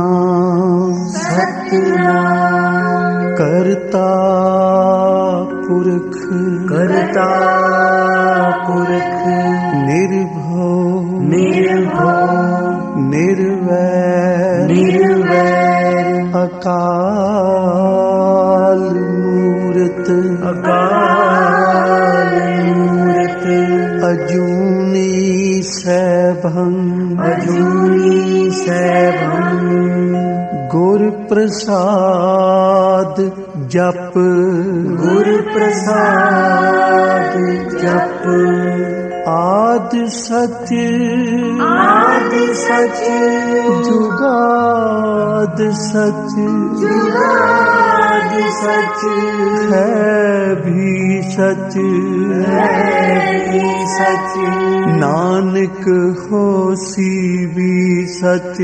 सतनाम सतनाम करता पुरख निर्भव निर्वैर अकाल मूरत अजूनी सैभं गुर प्रसाद जप आद सच जुगाद सच है भी सच नानक होसी भी सच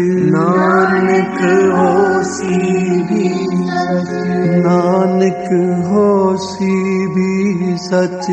नानक होसी भी सच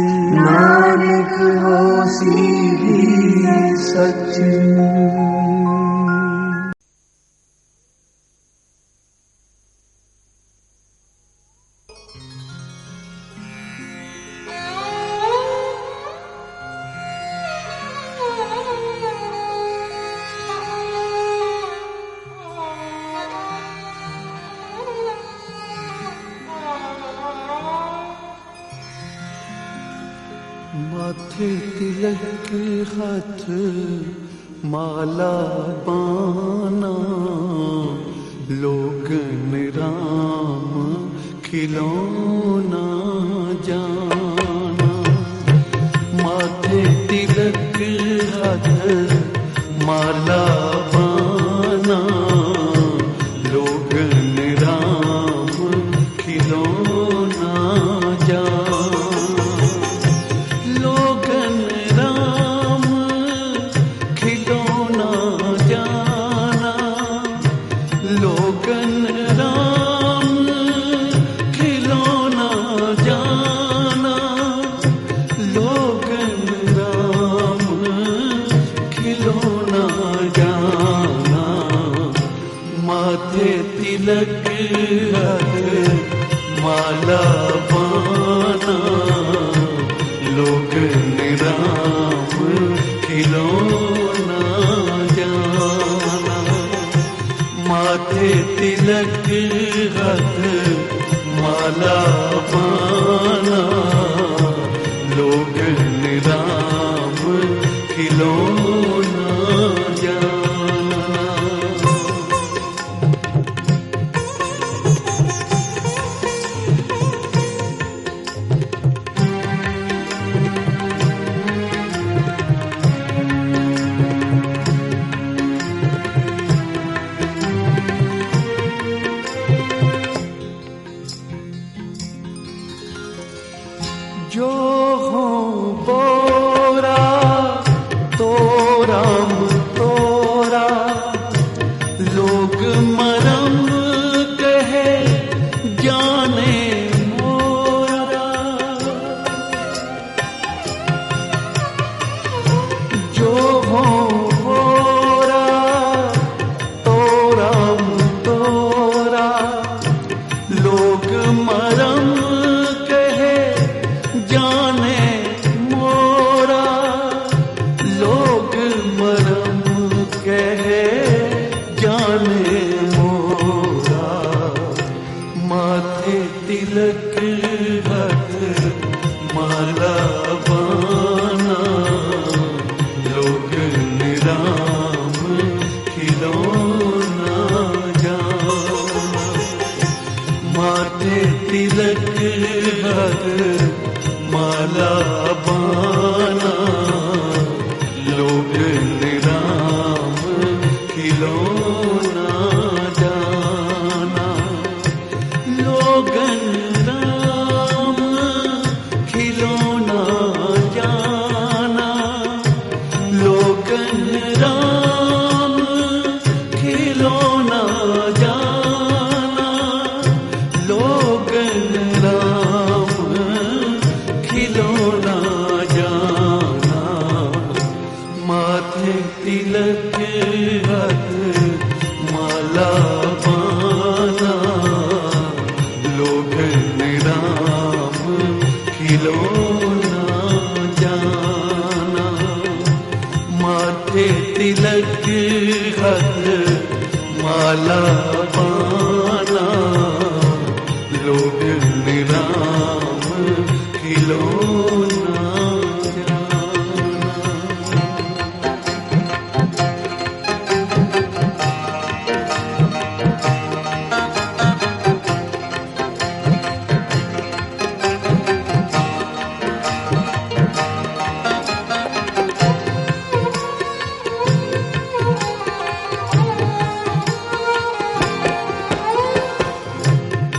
माथे तिलक हाथ माला बाना लोगन राम खिलौना जाना माथे तिलक हाथ माला बाना लोगन राम खिलौना जाना तिलक माला बाना लोगन राम खिलौना जाना माथे तिलक हाथ माला बाना लोगन राम खिलौना जाना जो हो बोरा तो राम तोरा लोग मरम कहे जाने मोरा जो हो बोरा तो राम तोरा लोग मरम जाने मोरा लोग मरम कहे जाने मोरा माथे तिलक हाथ माला बाना लोग राम खिलौना जाना माथे तिलक हाथ माला बाना लोगन राम खिलौना जाना लोगन राम खिलौना जाना लोगन राम खिलौना जाना लोगन राम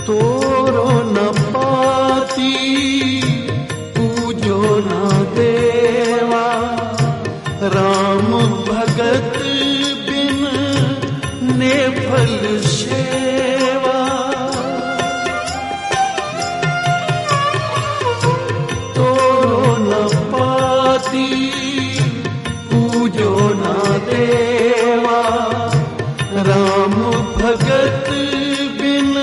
तोरो न पाती पूजो न देवा, राम भगत बिन ने फल सेवा। तोरो न पाती पूजो न देवा, राम भगत बिन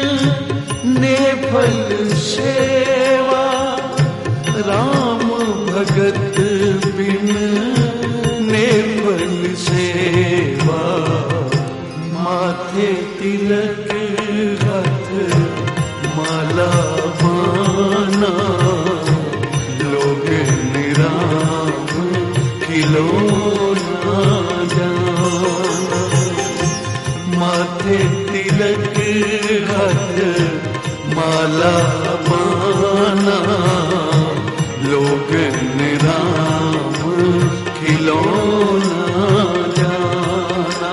ने फल सेवा। राम भगत बिन ने फल सेवा। माथे तिलक हाथ माला बाना, लोग निराम खिलौना जाना। माथे तिलक हाथ माला बाना, लोग निराम खिलौना जाना।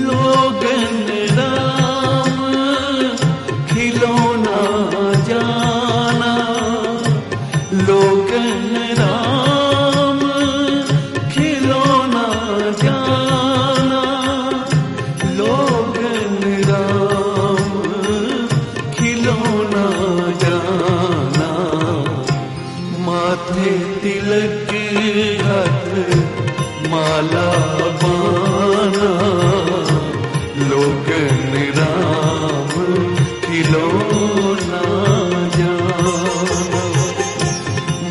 लोग निराम खिलौना जाना, लोग निराम खिलौना जाना। लोग निराम खिलौना जाना। माथे तिलक हाथ माला बाना, लोग निराम खिलौना जाना।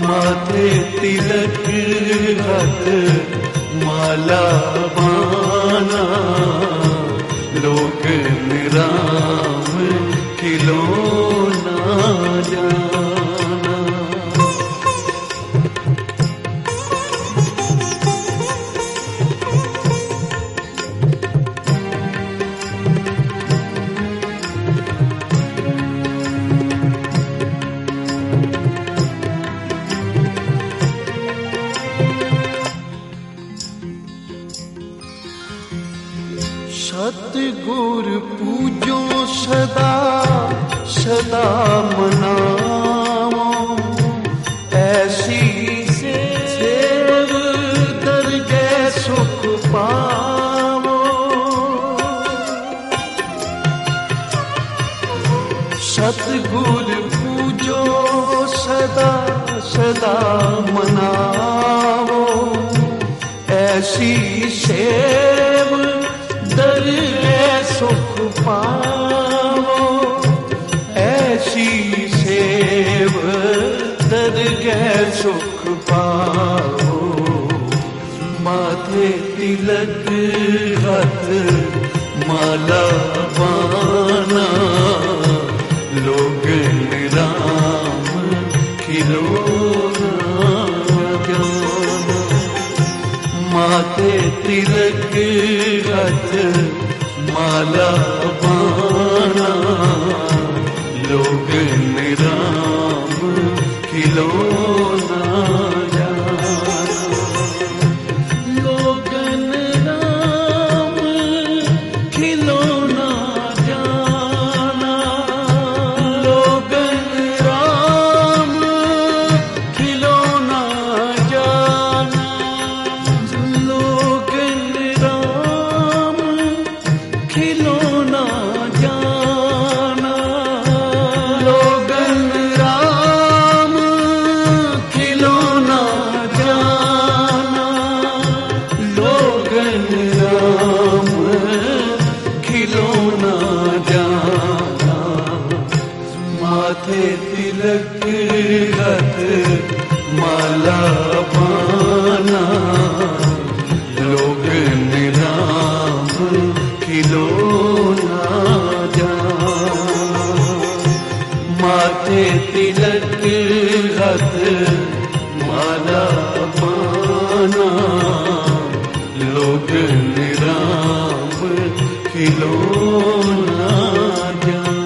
माथे तिलक हाथ माला बाना, लोग निराम खिलौना जाना। सतगुर पूजो सदा सदा मनाओ, ऐसी सेव दरगे सुख पाओ। सतगुर पूजो सदा सदा मनाओ, ऐसी सेव दरगे सुख पाओ। ऐसी सेव दरगे सुख पाओ। माथे तिलक हाथ माला बाना, लोग निराम खिलौना जाना। माथे तिलक हाथ माला बाना, लोग निराम खिलौना जाना। लोग निराम खिलौना जाना। लोग निराम खिलौना जाना। लोग निराम खिलौना जाना। लोग निराम खिलौना जाना। लोग निराम खिलौना जाना। माथे तिलक हाथ माला बाना, लोग निराम खिलौना जाना। माथे तिलक हाथ माला बाना, लोग निराम खिलौना जाना।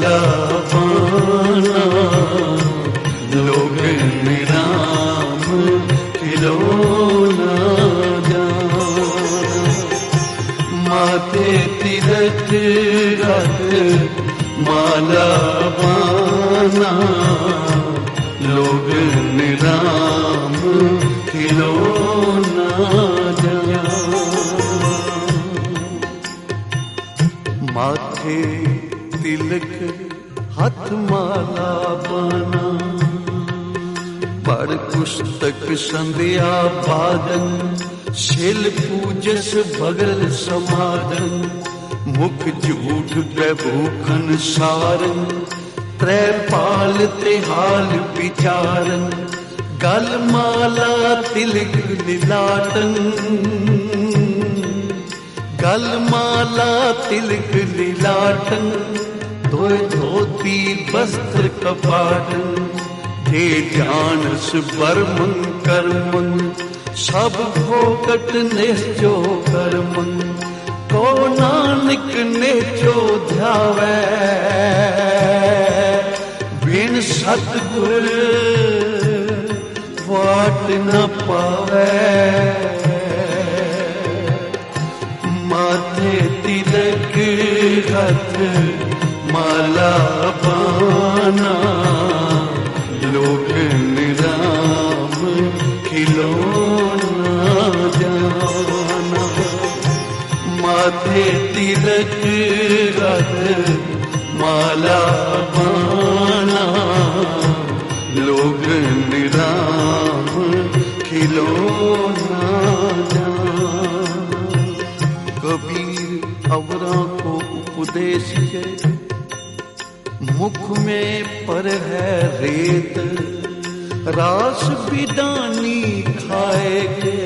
माला पाना, लोग निराम खिलौना जाना। माथे तिलक रख माला पाना, लोग निराम खिलौना जाना। माथे तिलक हाथ माला पाना, पढ़ पुस्तक संध्या बादन, शिल पूजस भगल समादन। मुख झूठ भूखन सारन, त्रै पाल ते हाल विचारन। गल माला तिलक लिलाटन, गल माला तिलक लिलाटन। धोए धोती वस्त्र कपाटन, जे जानस बर्मन कर्मन। सब भोगट निश्चो कर्मन, को नानक नेचो ध्यावै। बिन सतगुर वाट न पावै। माथे तिलक हाथ माला पाना, लोग निराम खिलौना जाना। माथे तिलक हाथ माला पाना, लोग निराम खिलौना जाना। कबीर अवरों को उपदेश के, मुख में पर है रेत। रास बिदानी खाएगे,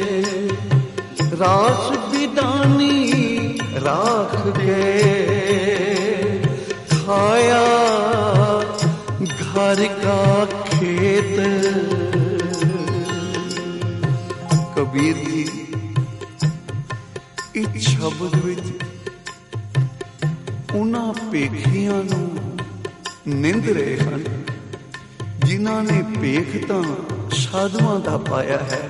रास बिदानी राख गए। खाया घर का खेत। कबीर जी इस शब्द विच उन्हां पेखियां नूं निंद रहे हैं जिन्हां ने पेख तां साधुआं दा पाया है,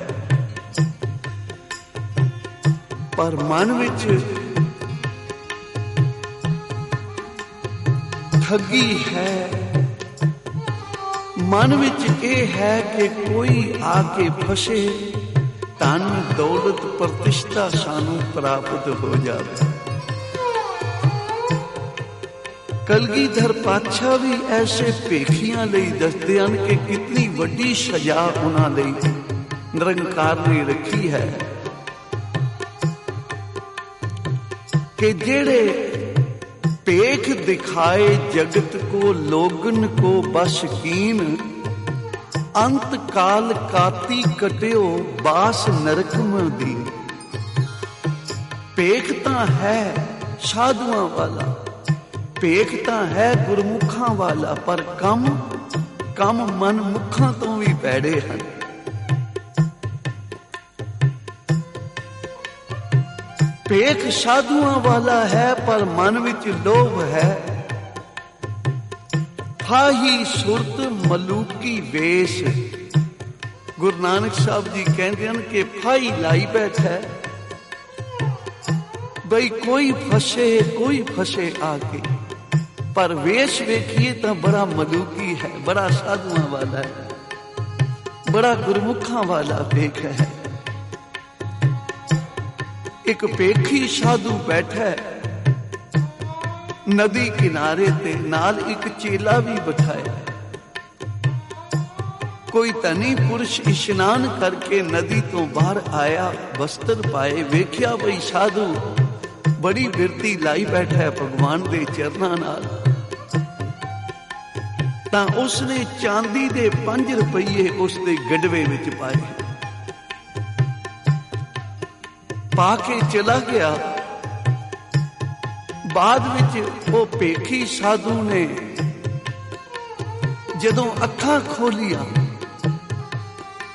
पर मन विच ठगी है। मन विच यह है कि कोई आके फसे, धन दौलत प्रतिष्ठा सानू प्राप्त हो जाए। कलगीधर पातशाह भी ऐसे पेखियां लई दसदे हन कि कितनी वड्डी सजा उन्हां लई निरंकार ने रखी है कि जेड़े पेख दिखाए जगत को, लोगन को बस कीन। अंत काल काती कटियो बास नरकम दी। पेख तां है साधुआं वाला, पेख तां है गुरमुखां वाला, पर कम मन मुखां तो भी पैड़े हैं। पेख साधुआं वाला है, पर मन विच लोभ है। फाही सुरत मलूकी वेश। गुरु नानक साहब जी कहते हैं कि फाही लाई बैठा है, बई कोई फसे आके, पर वेश वेखिए तो बड़ा मलूकी है, बड़ा साधुआं वाला है, बड़ा गुरमुखां वाला पेख है। एक पेखी साधु बैठा है नदी किनारे ते, नाल एक चेला भी बिठाया। कोई धनी पुरुष इशनान करके नदी तो बाहर आया, वस्त्र पाए, वेख्या बई साधु बड़ी बिरती लाई बैठा है भगवान दे चरनां नाल। तां उसने चांदी दे 5 रुपये उसके गडवे विच पाए, पाके चला गया। बाद विच वो पेखी साधु ने जदों अखां खोलिया,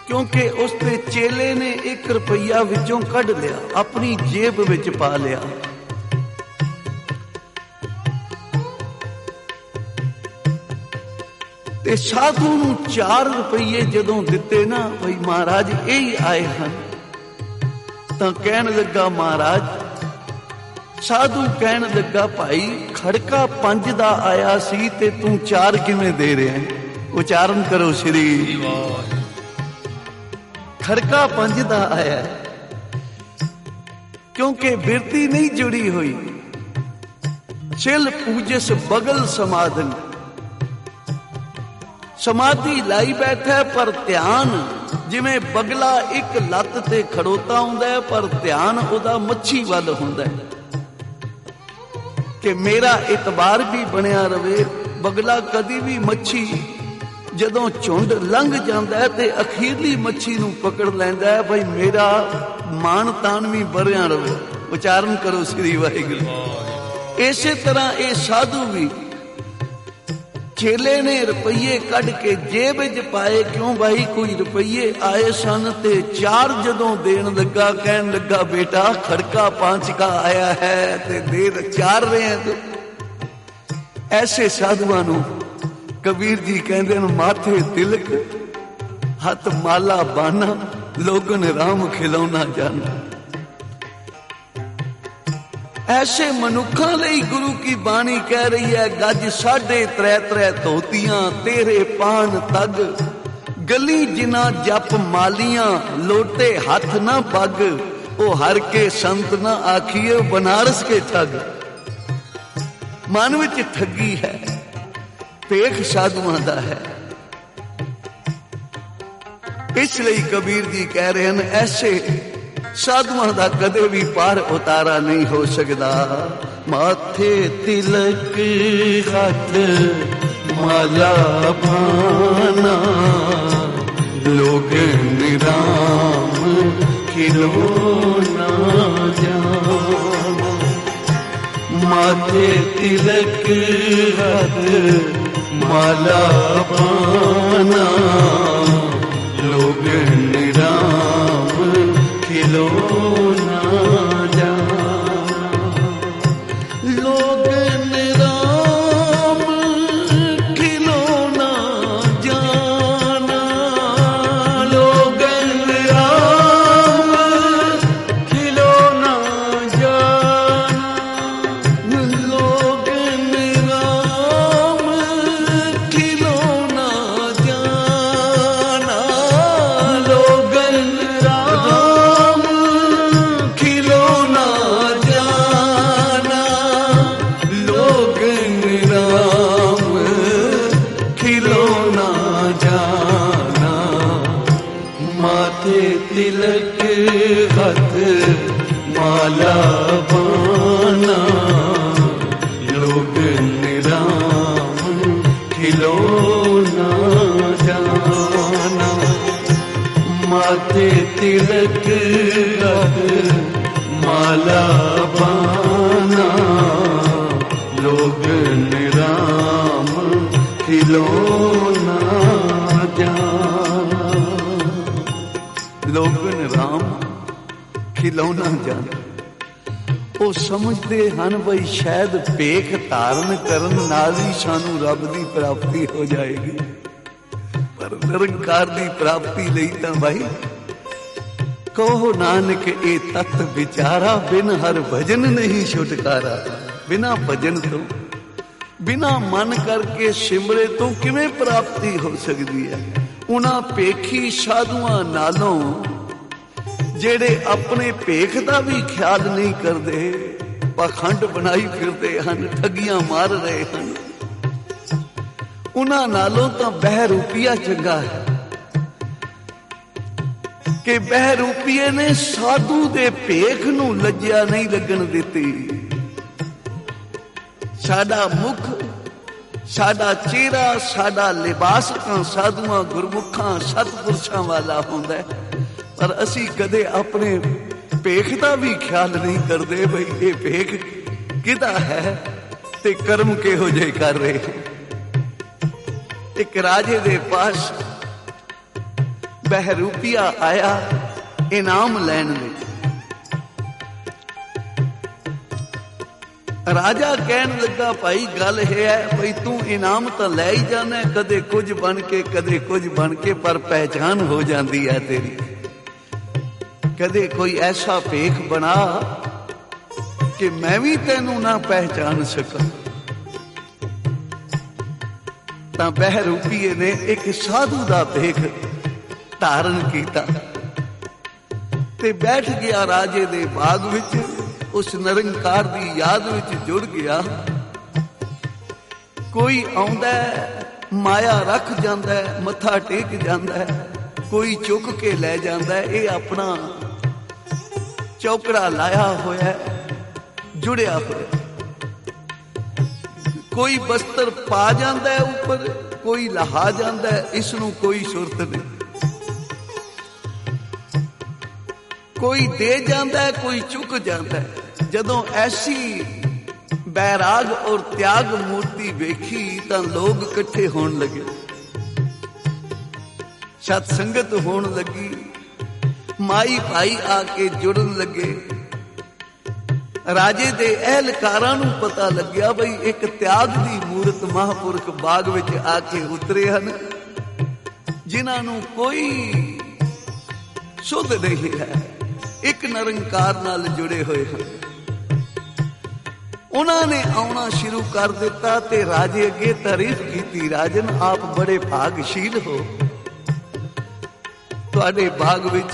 क्योंकि उसके चेले ने 1 रुपया विचों कढ़ लिया, अपनी जेब विच पा लिया। ਤੇ ਸਾਧੂ ਨੂੰ 4 ਰੁਪਈਏ ਜਦੋਂ ਦਿੱਤੇ ਨਾ ਭਈ ਮਹਾਰਾਜ ਇਹ ਹੀ ਆਏ ਹਨ, ਤਾਂ ਕਹਿਣ ਲੱਗਾ ਮਹਾਰਾਜ, ਸਾਧੂ ਕਹਿਣ ਲੱਗਾ ਭਾਈ ਖੜਕਾ 5 ਦਾ ਆਇਆ ਸੀ ਤੇ ਤੂੰ 4 ਕਿਵੇਂ ਦੇ ਰਿਹਾ ਹੈ? ਉਚਾਰਨ ਕਰੋ ਸ਼੍ਰੀ ਵਾਹਿਗੁਰੂ। ਖੜਕਾ 5 ਦਾ ਆਇਆ ਕਿਉਂਕਿ ਬਿਰਤੀ ਨਹੀਂ ਜੁੜੀ ਹੋਈ। ਛਿਲ ਪੂਜਸ ਬਗਲ ਸਮਾਧਨ, ਸਮਾਧੀ ਲਾਈ ਬੈਠਾ ਪਰ ਧਿਆਨ ਜਿਵੇਂ ਬਗਲਾ ਇੱਕ ਲੱਤ ਤੇ ਖੜੋਤਾ ਹੁੰਦਾ ਪਰ ਧਿਆਨ ਉਹਦਾ ਮੱਛੀ ਵੱਲ ਹੁੰਦਾ ਕਿ ਮੇਰਾ ਇਤਬਾਰ ਵੀ ਬਣਿਆ ਰਵੇ। ਬਗਲਾ ਕਦੀ ਵੀ ਮੱਛੀ ਜਦੋਂ ਝੁੰਡ ਲੰਘ ਜਾਂਦਾ ਤੇ ਅਖੀਰਲੀ ਮੱਛੀ ਨੂੰ ਪਕੜ ਲੈਂਦਾ ਹੈ, ਭਈ ਮੇਰਾ ਮਾਣ ਤਾਣ ਵੀ ਬਣਿਆ ਰਵੇ। ਉਚਾਰਨ ਕਰੋ ਸ੍ਰੀ ਵਾਹਿਗੁਰੂ। ਇਸੇ ਤਰ੍ਹਾਂ ਇਹ ਸਾਧੂ ਵੀ ਚੇਲੇ ਨੇ ਰੁਪਈਏ ਕੱਢ ਕੇ ਜੇਬ ਵਿੱਚ ਪਾਏ, ਕਿਉਂ ਭਾਈ ਕੋਈ ਰੁਪਈਏ ਆਏ ਸਨ, ਤੇ 4 ਜਦੋਂ ਦੇਣ ਲੱਗਾ ਕਹਿਣ ਲੱਗਾ ਬੇਟਾ ਖੜਕਾ 5 का ਆਇਆ ਹੈ ਤੇ ਦੇ 4 ਰਹੇ ਤੂੰ। ਐਸੇ ਸਾਧੂਆਂ ਨੂੰ ਕਬੀਰ ਜੀ ਕਹਿੰਦੇ ਨੇ ਮਾਥੇ ਤਿਲਕ ਹੱਥ ਮਾਲਾ ਬਾਨਾ ਲੋਗਨ ਰਾਮ ਖਿਲਾਉਣਾ ਜਾਣਾ। ऐसे मनुखा लई गुरु की बाणी कह रही है, गज 3.5 धोतियां तेरे पान तग, गली जिना जप मालियां लोटे हाथ ना पग, ओ हर के संत ना आखिए बनारस के ठग। मन विच ठगी है, पेख साधुआं दा है। इसलिए कबीर जी कह रहे हैं ऐसे साधुआं दा कदे भी पार उतारा नहीं हो सकता। माथे तिलक हथ माला भाना, लोग निराम खिलौना जाना। माथे तिलक हथ माला भाना, लोग निराम खिलौना जाना। लोग निराम खिलौना जाना, लोग निराम खिलौना जाना, लोग निराम खिलौना जाना, लोग तिलक हथ माला बाना, लोग निराम खिलौना जाना। माथे तिलक हथ माला बाना, लोग निराम खिलौना जाना। लोगन राम खिलौना जाना। ਉਹ ਸਮਝਦੇ ਹਨ ਬਈ ਸ਼ਾਇਦ ਭੇਖ ਧਾਰਨ ਕਰਨ ਨਾਲ ਹੀ ਸਾਨੂੰ ਰੱਬ ਦੀ ਪ੍ਰਾਪਤੀ ਹੋ ਜਾਏਗੀ, ਪਰ ਨਿਰੰਕਾਰ ਦੀ ਪ੍ਰਾਪਤੀ ਲਈ ਤਾਂ ਭਾਈ ਕਹੋ ਨਾਨਕ ਇਹ ਤਤ ਵਿਚਾਰਾ, ਬਿਨ ਹਰ ਭਜਨ ਨਹੀਂ ਛੁਟਕਾਰਾ। ਬਿਨਾ ਭਜਨ ਤੋਂ ਬਿਨਾ ਮਨ ਕਰਕੇ ਸਿਮਰੇ ਤੋਂ ਕਿਵੇਂ ਪ੍ਰਾਪਤੀ ਹੋ ਸਕਦੀ ਹੈ? ਉਹਨਾਂ ਭੇਖੀ ਸਾਧੂਆਂ ਨਾਲੋਂ ਜਿਹੜੇ ਆਪਣੇ ਭੇਖ ਦਾ ਵੀ ਖਿਆਲ ਨਹੀਂ ਕਰਦੇ, ਪਾਖੰਡ ਬਣਾਈ ਫਿਰਦੇ ਹਨ, ਠੱਗੀਆਂ ਮਾਰ ਰਹੇ ਹਨ, ਉਹਨਾਂ ਨਾਲੋਂ ਤਾਂ ਬਹਿਰੂਪੀਆ ਚੰਗਾ ਹੈ ਕਿ ਬਹਿਰੂਪੀਏ ਨੇ ਸਾਧੂ ਦੇ ਭੇਖ ਨੂੰ ਲੱਜਿਆ ਨਹੀਂ ਲੱਗਣ ਦਿੱਤੀ। ਸਾਡਾ ਮੁਖ, ਸਾਡਾ ਚਿਹਰਾ, ਸਾਡਾ ਲਿਬਾਸ ਤਾਂ ਸਾਧੂਆਂ ਗੁਰਮੁਖਾਂ ਸਤਿਪੁਰਸ਼ਾਂ ਵਾਲਾ ਹੁੰਦਾ ਹੈ, ਪਰ ਅਸੀਂ ਕਦੇ ਆਪਣੇ ਭੇਖ ਦਾ ਵੀ ਖਿਆਲ ਨਹੀਂ ਕਰਦੇ ਬਈ ਇਹ ਭੇਖ ਕਿਹਦਾ ਹੈ ਤੇ ਕਰਮ ਕਿਹੋ ਜਿਹੇ ਕਰ ਰਹੇ। ਇੱਕ ਰਾਜੇ ਦੇ ਪਾਸ ਬਹਿਰੂਪੀਆ ਆਇਆ ਇਨਾਮ ਲੈਣ ਲਈ। राजा कहन लगा भाई गल है भाई तू इनाम तो लै ही जाना, कदे कुछ बन के कदे कुछ बन के, पर पहचान हो जाती है तेरी। कदे कोई ऐसा भेख बना कि मैं भी तेनू ना पहचान सका। तां बहरूपीए ने एक साधु दा भेख धारण किया ते बैठ गया राजे दे बाग विच, उस निरंकार दी याद विच जुड़ गया। कोई आउंदा माया रख जांदा है, मत्था टेक जांदा है, कोई चुक के ले जांदा है, ये अपना चौकड़ा लाया होया जुड़िया होया। कोई बस्तर पा जांदा है ऊपर, कोई लहा जांदा है, इसनू कोई सुरत नहीं। कोई दे जाता है, कोई चुक जाता है। जदों ऐसी बैराग और त्याग मूर्ति वेखी तां लोग इकट्ठे होण लगे, सत्संगत होण लगी, माई भाई आके जुड़न लगे। राजे दे अहलकारां नूं पता लग्या बई एक त्याग दी मूरत महापुरख बाग विच आके उतरे हन, जिन्हां नूं कोई सुध नहीं है, एक निरंकार नाल जुड़े हुए हैं। उन्होंने आना शुरू कर दिता ते राजे अगे तारीफ की, राजन आप बड़े भागशील हो, तुहाडे बाग विच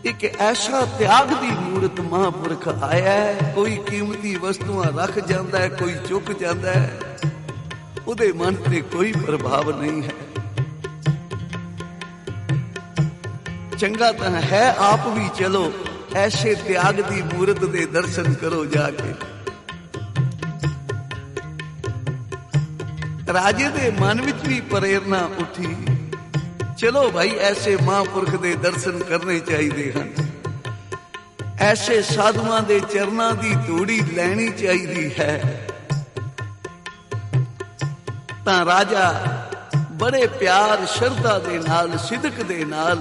एक ऐसा त्याग दी मूरत महापुरख आया है। कोई कीमती वस्तुआं रख जाता है, कोई चुक जाता है, उहदे मन ते कोई प्रभाव नहीं है। चंगा तो है आप भी चलो, ऐसे त्याग दी मूरत दे दर्शन करो जाके। राजे दे मन विच भी प्रेरणा उठी, चलो भाई ऐसे महापुरख दे दर्शन करने चाहिए हैं, ऐसे साधुआं दे चरनां दी धूड़ी लैनी चाहिए है। तां राजा बड़े प्यार श्रद्धा दे नाल, सिदक दे नाल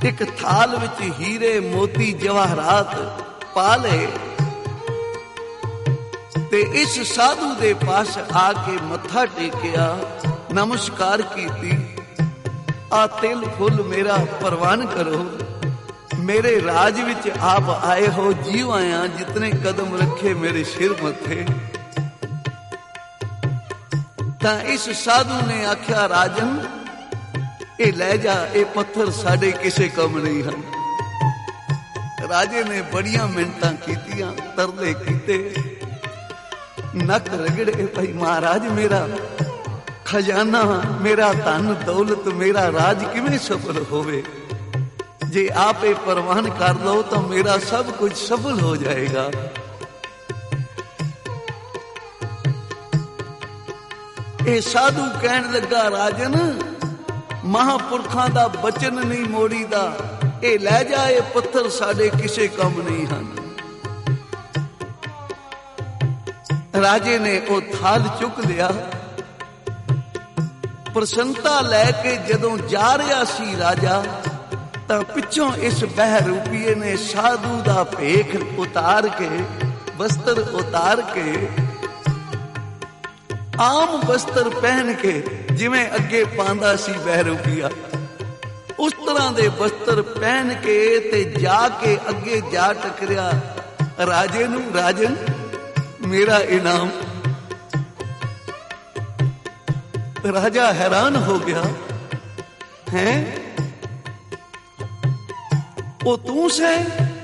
एक थाल विच हीरे मोती जवाहरात पा ले ते इस साधु दे पास आके मत्था टेकिया, नमस्कार कीती। आ तिल फुल मेरा परवान करो, मेरे राज विच आप आए हो, जीव आया जितने कदम रखे मेरे सिर मथे। तां इस साधु ने आख्या राजन ए लै जा, ए पत्थर साडे किसे कम नहीं हैं। राजे ने बड़ियां मिन्नतां कीतियां, तरले कीते, नक रगड़े, भाई महाराज मेरा खजाना, मेरा धन दौलत, मेरा राज किवें सफल होवे? जे आप ए परवान कर लो तो मेरा सब कुछ सफल हो जाएगा। ए साधु कहन लगा राजन महापुरखां दा बचन नहीं मोड़ीदा, ए लै जा, ए पत्थर साडे किसे कम नहीं हन। राजे ने वो थाल चुक लिया, प्रसन्नता लैके जदों जा रहा सी राजा, तां पिछों इस बहरूपीए ने साधु दा भेख उतार के, वस्त्र उतार के, आम वस्त्र पहन के, जिवें अगे पांदा सी बहरूपीया, उस तरह दे वस्त्र पहन के ते जाके अगे जा टकरिया राजे नूं, राजन मेरा इनाम। राजा हैरान हो गया, हैं वो तू से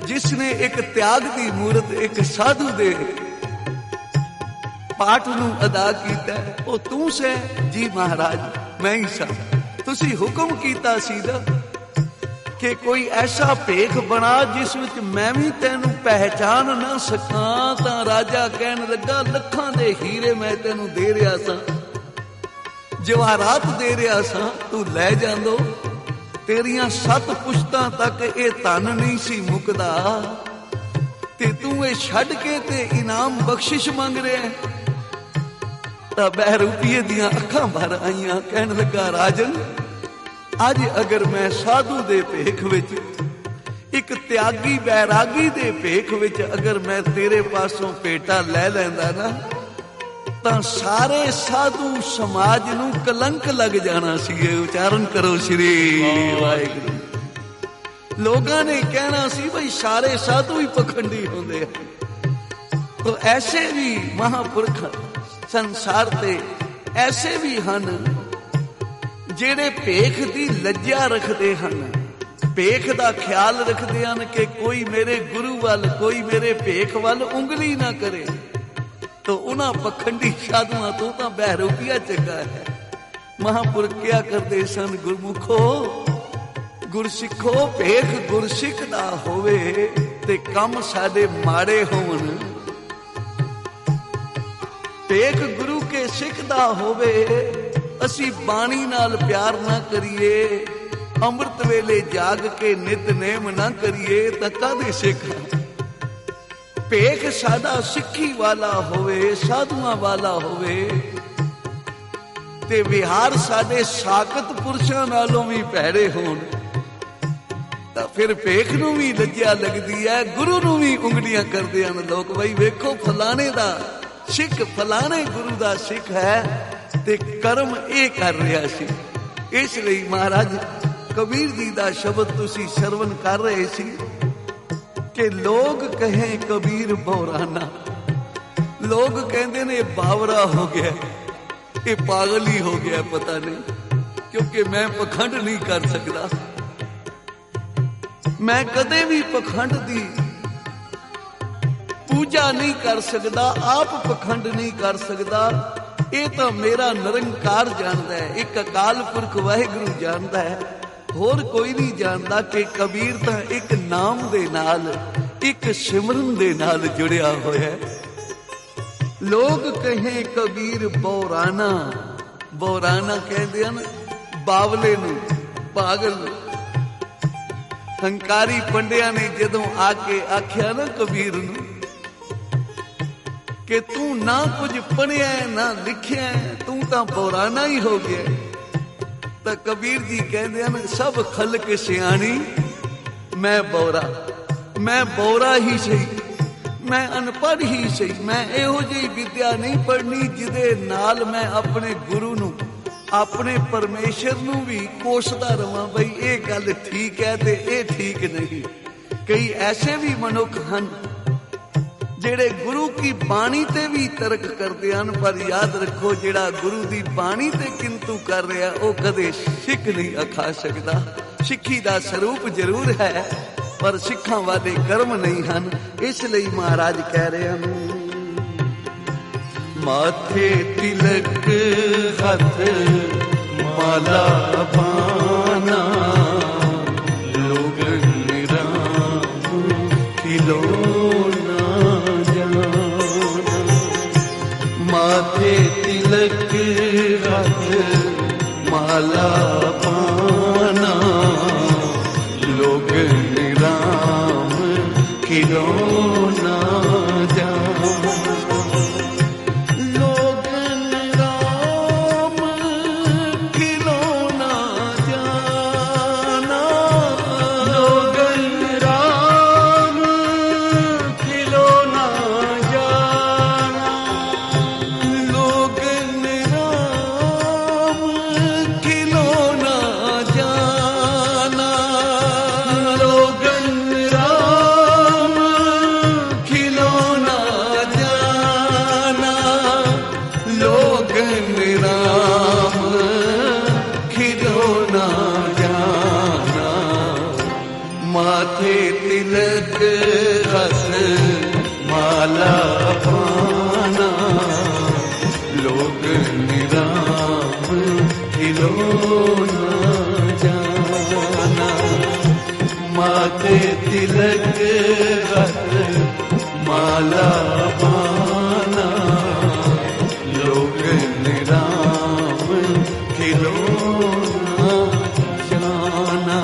जिसने एक त्याग दी मूरत एक साधु दे पाठ नूं अदा कीता, वो तू से? जी महाराज मैं ही सा। तुसी हुक्म कीता सीधा कि कोई ऐसा भेख बना जिस विच मैं भी तेनू पहचान ना सका। तां राजा कहन लगा लखां दे हीरे मैं तेनू दे रहा सा, जवाहरात दे रहा सा, तू लै जांदो। तेरियां 7 पुश्तां तक ये धन नहीं सी मुकदा ते तू ये छड्ड के ते इनाम बख्शिश मंग रहा है। तां बहरूपीए दियां अखां भर आईयां, कहन लगा राजन अज अगर मैं साधु दे भेख विच एक त्यागी बैरागी दे भेख विच अगर मैं तेरे पासों भेटा लै लैंदा ना तां सारे साधु समाज नूं कलंक लग जाना सी। उच्चारण करो श्री वाहिगुरू। लोगां ने कहना सी भाई सारे साधु ही पखंडी होंदे हैं। तो ऐसे भी महापुरख संसार ते ऐसे भी हन जेड़े भेख दी लज्जा रखते हन, भेख दा ख्याल रखते हैं कि कोई मेरे गुरु वाल, कोई मेरे भेख वाल उंगली ना करे। तो उन्हां पखंडी साधुआं तो तां बहरूपिया चंगा है। महापुरख क्या करते सन, गुरमुखो गुरसिखो भेख गुरसिख दा होवे ते कम साडे माड़े होवन। भेख गुरु के सिख दा होवे असी बाणी नाल प्यार ना करिए, अमृत वेले जाग के नितनेम ना करिए तां कादे सिख। भेख साडा सिक्खी वाला होवे, साधुआं वाला होवे ते विहार साडे साकत पुरुषां नालों भी भैड़े होण तां फिर भेख नूं भी लज्जा लगदी है, गुरु नूं भी उंगलियां करदे हन लोग। बई वेखो फलाने दा सिख, फलाने गुरु दा सिख है ते कर्म ये कर रहा सी। इसलिए महाराज कबीर जी दा शब्द तुसी श्रवण कर रहे सी कि लोग कहें कबीर बौराना। लोग कहते ने बावरा हो गया, ये पागल ही हो गया, पता नहीं, क्योंकि मैं पखंड नहीं कर सकता। मैं कदे भी पखंड दी पूजा नहीं कर सकता, आप पखंड नहीं कर सकता। ये तो मेरा निरंकार जानता है, एक अकाल पुरख वाहिगुरू जानता है, होर कोई नहीं जानता कि कबीर तो एक नाम दे नाल, एक सिमरन दे नाल जुड़िया होया है। लोग कहें कबीर बौराना, बौराना कहते हैं बावले नूं, पागल। हंकारी पंडिया ने जदों आके आख्या ना कबीर नूं कि तू ना कुछ पढ़िया ना लिखिया, तू तो बौराना ही हो गया। तो कबीर जी कहते हैं सब खलक सियाणी मैं बौरा, मैं बौरा ही सही, मैं अनपढ़ ही सही, मैं इहो जी विद्या नहीं पढ़नी जिदे नाल मैं अपने गुरु नूं, अपने परमेश्वर नूं भी कोसदा रवां बई ये गल ठीक है ते ये ठीक नहीं। कई ऐसे भी मनुख हैं जेड़े गुरु की बाणी ते भी तर्क करते हैं, पर याद रखो जेड़ा गुरु की बाणी ते किंतु कर रहा वो कदे सिख नहीं आखा सकता। सिक्खी दा स्वरूप जरूर है पर सिखा वाले कर्म नहीं हैं। इसलिए महाराज कह रहे हैं माथे तिलक हथ माला पाना, लोग निराम खिलौना जाना। माथे तिलक हथ माला पाना, लोग निराम खिलौना जाना। लोग निराम खिलौना जाना, लोग निराम खिलौना जाना, लोग निराम खिलौना जाना, लोग निराम खिलौना जाना, लोग निराम खिलौना जाना। माथे तिलक हथ माला पाना, लोग निराम खिलौना जाना। माथे तिलक हथ माला पाना, लोग निराम खिलौना जाना।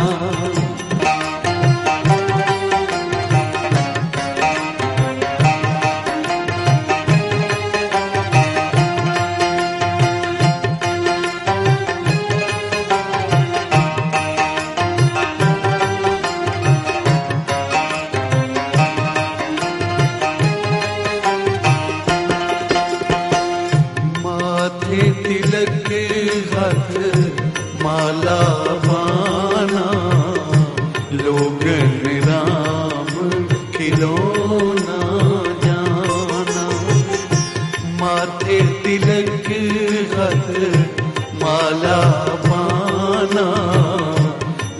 माला बाना, लोगन राम खिलौना जाना। माथे तिलक हाथ माला बाना,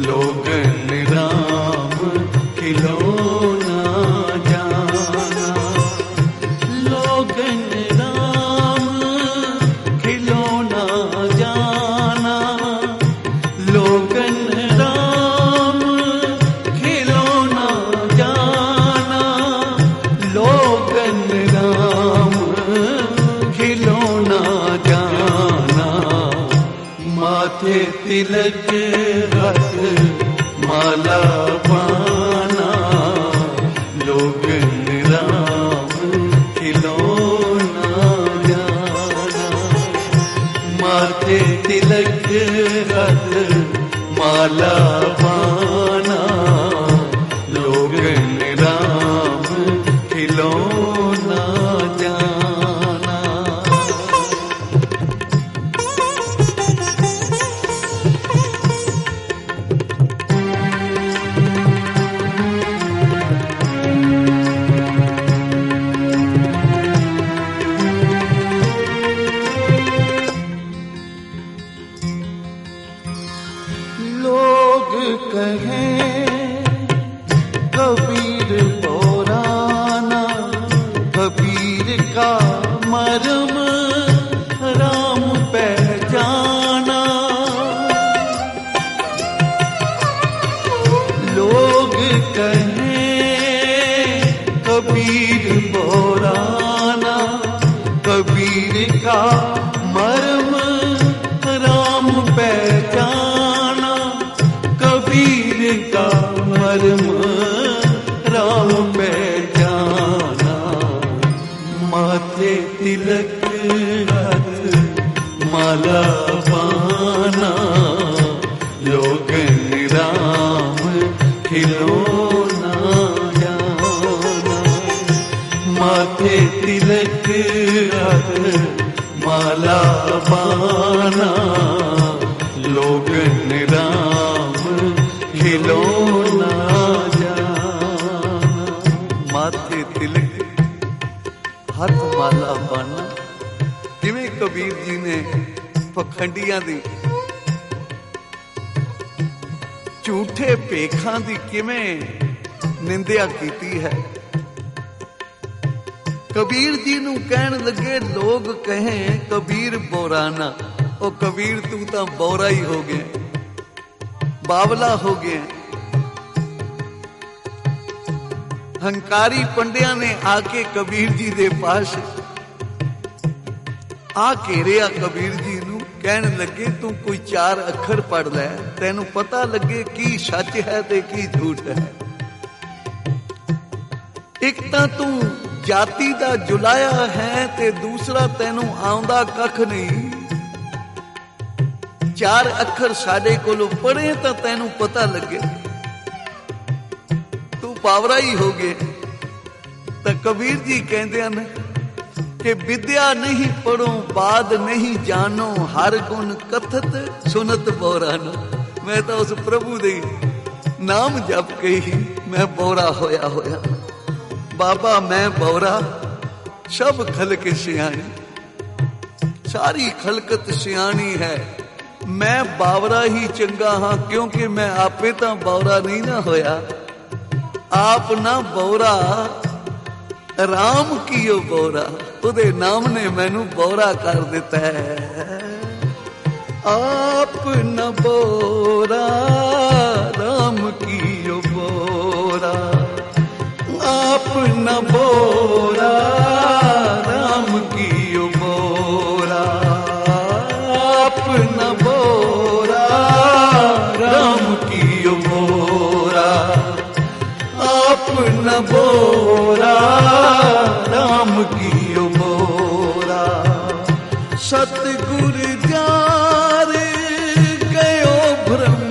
लोगन राम खिलौना जाना। लोगन राम खिलौना जाना, लोगन राम खिलौना जाना, लोगन राम खिलौना जाना। माथे तिलक हाथ माला बाना, लोगन राम खिलौना जाना। माथे तिलक हाथ माला बाना, लोगन राम खिलौना जाना। लोग कहें कबीर बोराना, कबीर का मर्म राम पहचाना। लोग कहें कबीर बोराना, कबीर का मर्म राम पहचाना। कबीर का मर्म राम पहचाना। माथे तिलक हाथ माला बाना, लोगन राम खिलौना जाना। माथे तिलक हाथ माला बाना, लोगन राम खिलौना जाना। माथे तिलक हथ माला बाना। जिवें कबीर जी ने पखंडियां दी झूठे भेखां दी किवें निंदिया कीती है। कबीर जी नूं कहण लगे लोग कहें कबीर बोराना। ओ कबीर तू तां बोरा ही हो गया, बावला हो गया। हंकारी पंडिया ने आके कबीर जी दे पास आ घेरिया कबीर जी नूं, कहण लगे तू कोई 4 अखर पढ़ लै, तैनू पता लगे की सच है ते की झूठ है। एक तां तू जाति दा जुलाया है ते दूसरा तैनू आउंदा कख नहीं। 4 अखर साडे कोलों पढ़े तां तैनू पता लगे, तू पावरा ही हो गए। तो कबीर जी कहते हैं कि विद्या नहीं पढ़ो बाद नहीं जानो, हर गुण कथत सुनत बोरानो। मैं तो उस प्रभु दे नाम जप के ही मैं बोरा होया होया। बाबा मैं बोरा, सब खलक सियाणी, सारी खलकत सियाणी है। मैं बावरा ही चंगा हाँ, क्योंकि मैं आपे तां बावरा नहीं ना होया। आप ना बोरा राम की ओ बोरा, उदे नाम ने मैनू बोरा कर दिता है। आप न बोरा राम की ओ बोरा, आप न बोरा राम की ओ बोरा, आप न बोरा राम की ओ बोरा, आप न बोरा राम की ओ बोरा। सतगुर जार गयो भ्रम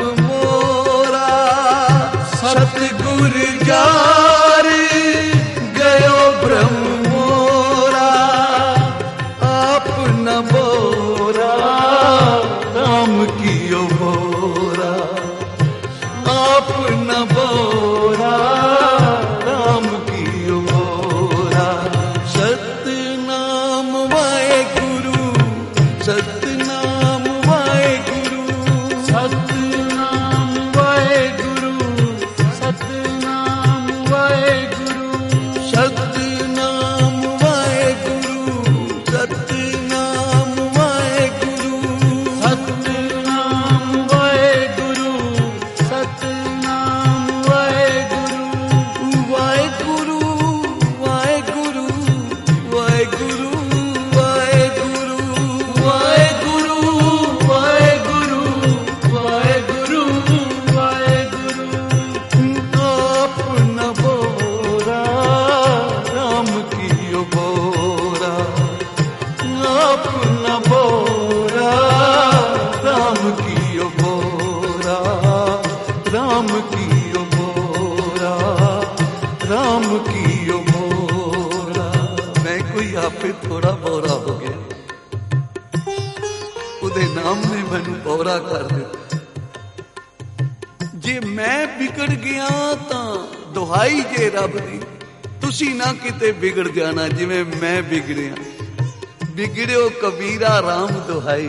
मैनू पौरा कर दे। जे मैं बिगड़ गया तां दुहाई जे रब दी, तुसी ना किते बिगड़ जाना जिवें मैं बिगड़िया। बिगड़ियो कबीरा राम दुहाई।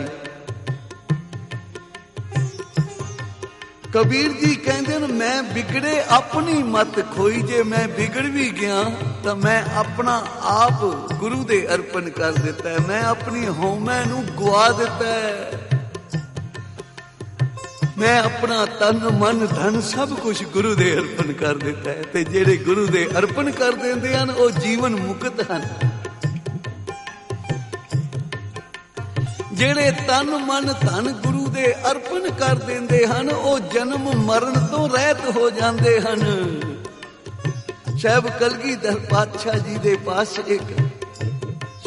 कबीर जी कहते हैं मैं बिगड़े अपनी मत खोई, जे मैं बिगड़ भी गया तो मैं अपना आप गुरु दे अर्पण कर देता है। मैं अपनी हौमै नू गुआ देता है। मैं अपना तन मन धन सब कुछ गुरु दे अर्पण कर देता है। ते जेड़े गुरु दे अर्पण कर देंदे हन वो जीवन मुक्त हन। जेड़े तन मन धन गुरु दे अर्पण कर देंदे हन वो जन्म मरण तो रहत हो जाते हन। साहब कलगीधर पातशाह जी दे पास एक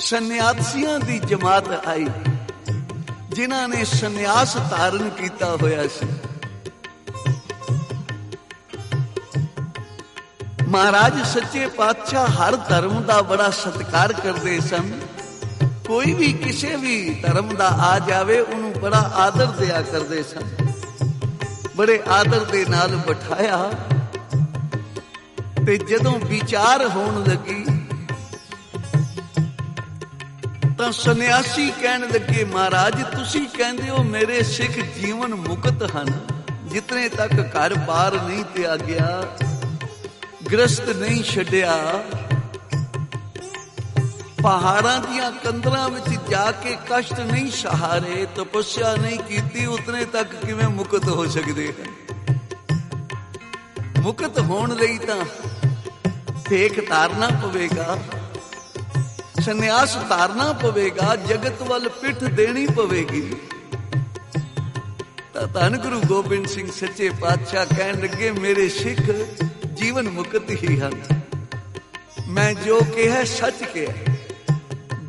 सन्यासियां दी जमात आई जिन्हां ने सन्यास धारण किया होया सी। महाराज सच्चे पातशाह हर धर्म का बड़ा सत्कार करते सन। कोई भी किसी भी धर्म का आ जावे उन्होंने बड़ा आदर दिया करते सन। बड़े आदर दे नाल बिठाया ते जदों विचार होण लगी तां सन्यासी कहण लगे महाराज तुसी कहंदे हो मेरे सिख जीवन मुक्त हन, जितने तक घर बार नहीं त्यागया, गृहस्थ नहीं छड्डिया, पहाड़ां दियां कंदरां विच जाके कष्ट नहीं सहारे, तपस्या नहीं कीती, उतने तक किवें मुक्त हो सकदे हैं। मुक्त होण लई तां भेख धारना पवेगा, सन्यास धारना पवेगा, जगत वल पिठ देनी पवेगी। तां धन गुरु गोबिंद सिंह सच्चे पातशाह कहण लगे मेरे सिख जीवन मुक्त ही हन। मैं जो कहा सच कहा।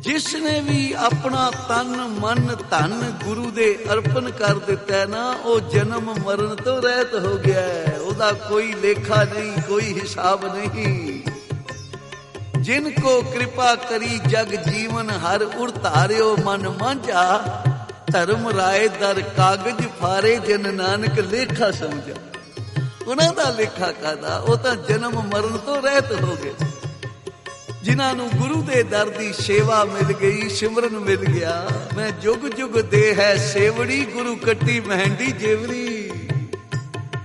जिसने भी अपना तन मन धन गुरु दे अर्पण कर दिता है ना वो जन्म मरण तो रहत हो गया है। उसका कोई लेखा नहीं, कोई हिसाब नहीं। जिनको कृपा करी जग जीवन हर उड़तारियो मन मांझा, धर्म राय दर कागज फारे जन नानक लेखा समझा। उन्हां दा लेखा कादा, वो तो जन्म मरण तो रहत हो गए। जिन्होंने गुरु दे दर दी सेवा मिल गई, सिमरन मिल गया। मैं जुग जुग दे है सेवड़ी, गुरु कट्टी महंडी जेवरी।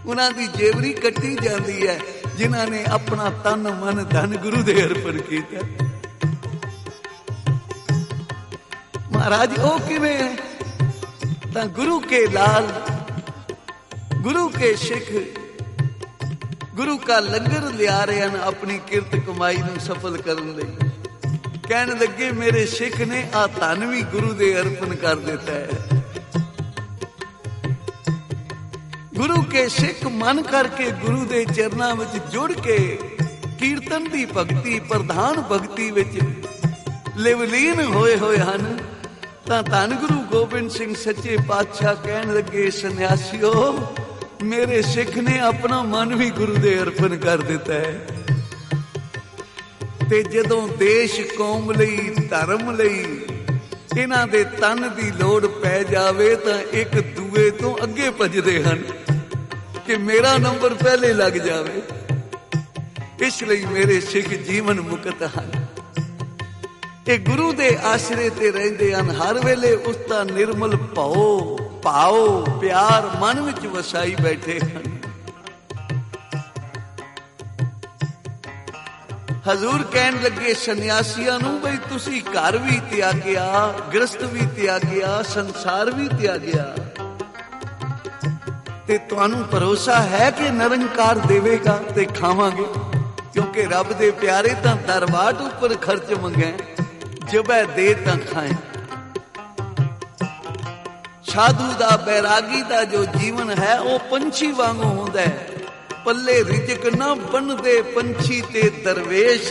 उन्हां दी जेवरी कट्टी जाती है जिन्होंने अपना तन मन धन गुरु दे अर्पण किया। महाराज ओ किवें है? तां गुरु के लाल, गुरु के सिख गुरु का लंगर लिया रहे हैं अपनी किरत कमाई नूं सफल करने लई। कहने लगे मेरे सिख ने आ धन भी गुरु दे अर्पण कर देता है। गुरु के सिख मन करके गुरु दे चरनां विच जुड़ के कीर्तन दी भगती प्रधान भगती विच लिवलीन होए होए हन। तां धन गुरु गोबिंद सिंह सच्चे पातशाह कहने लगे सन्यासियो मेरे सिख ने अपना मन भी गुरु दे अर्पण कर दिता है। ते जदों देश कौम लई धर्म लई इन्हां दे तन दी लोड़ पै जावे तां एक दूए तो अगे भजदे हन कि मेरा नंबर पहले लग जावे। इसलिए मेरे सिख जीवन मुक्त हन। ये गुरु दे आसरे ते रहिंदे हन। हर वेले उसका निर्मल भाओ प्यार मन विच वसाई बैठे हैं। हजूर कहन लगे सन्यासियां नूं बई तुसी घर भी त्यागिया, गृहस्थ भी त्यागिया, संसार भी त्यागिया, ते तुहानूं भरोसा है कि निरंकार देवेगा ते खावांगे। क्योंकि रब दे प्यारे तां दरबार उपर खर्च मंगे, जबै दे तां खाए। साधु दा बैरागी दा जो जीवन है वो पंछी वांगू होंदा है। पल्ले रिजक ना बनदे पंछी ते दरवेश,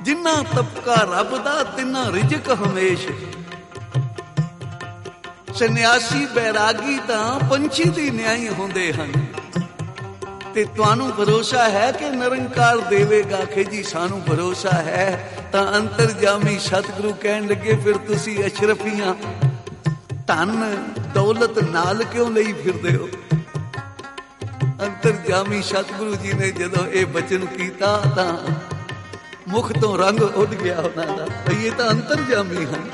जिन्ना तबका रब दा तिन्ना रिजक हमेश। सन्यासी बैरागी तां पंछी दी न्याई होंदे हन। ते तुहानू भरोसा है कि निरंकार देवेगा? कि जी सानू भरोसा है। तां अंतरजामी सतगुरु कहन लगे फिर तुसी अशरफियां ਧਨ ਦੌਲਤ ਨਾਲ ਕਿਉਂ ਲਈ ਫਿਰਦੇ ਹੋ? ਅੰਤਰਜਾਮੀ ਸਤਿਗੁਰੂ ਜੀ ਨੇ ਜਦੋਂ ਇਹ ਬਚਨ ਕੀਤਾ ਤਾਂ ਮੁਖ ਤੋਂ ਰੰਗ ਉੱਡ ਗਿਆ ਉਹਨਾਂ ਦਾ, ਭਈ ਇਹ ਤਾਂ ਅੰਤਰਜਾਮੀ ਹਨ।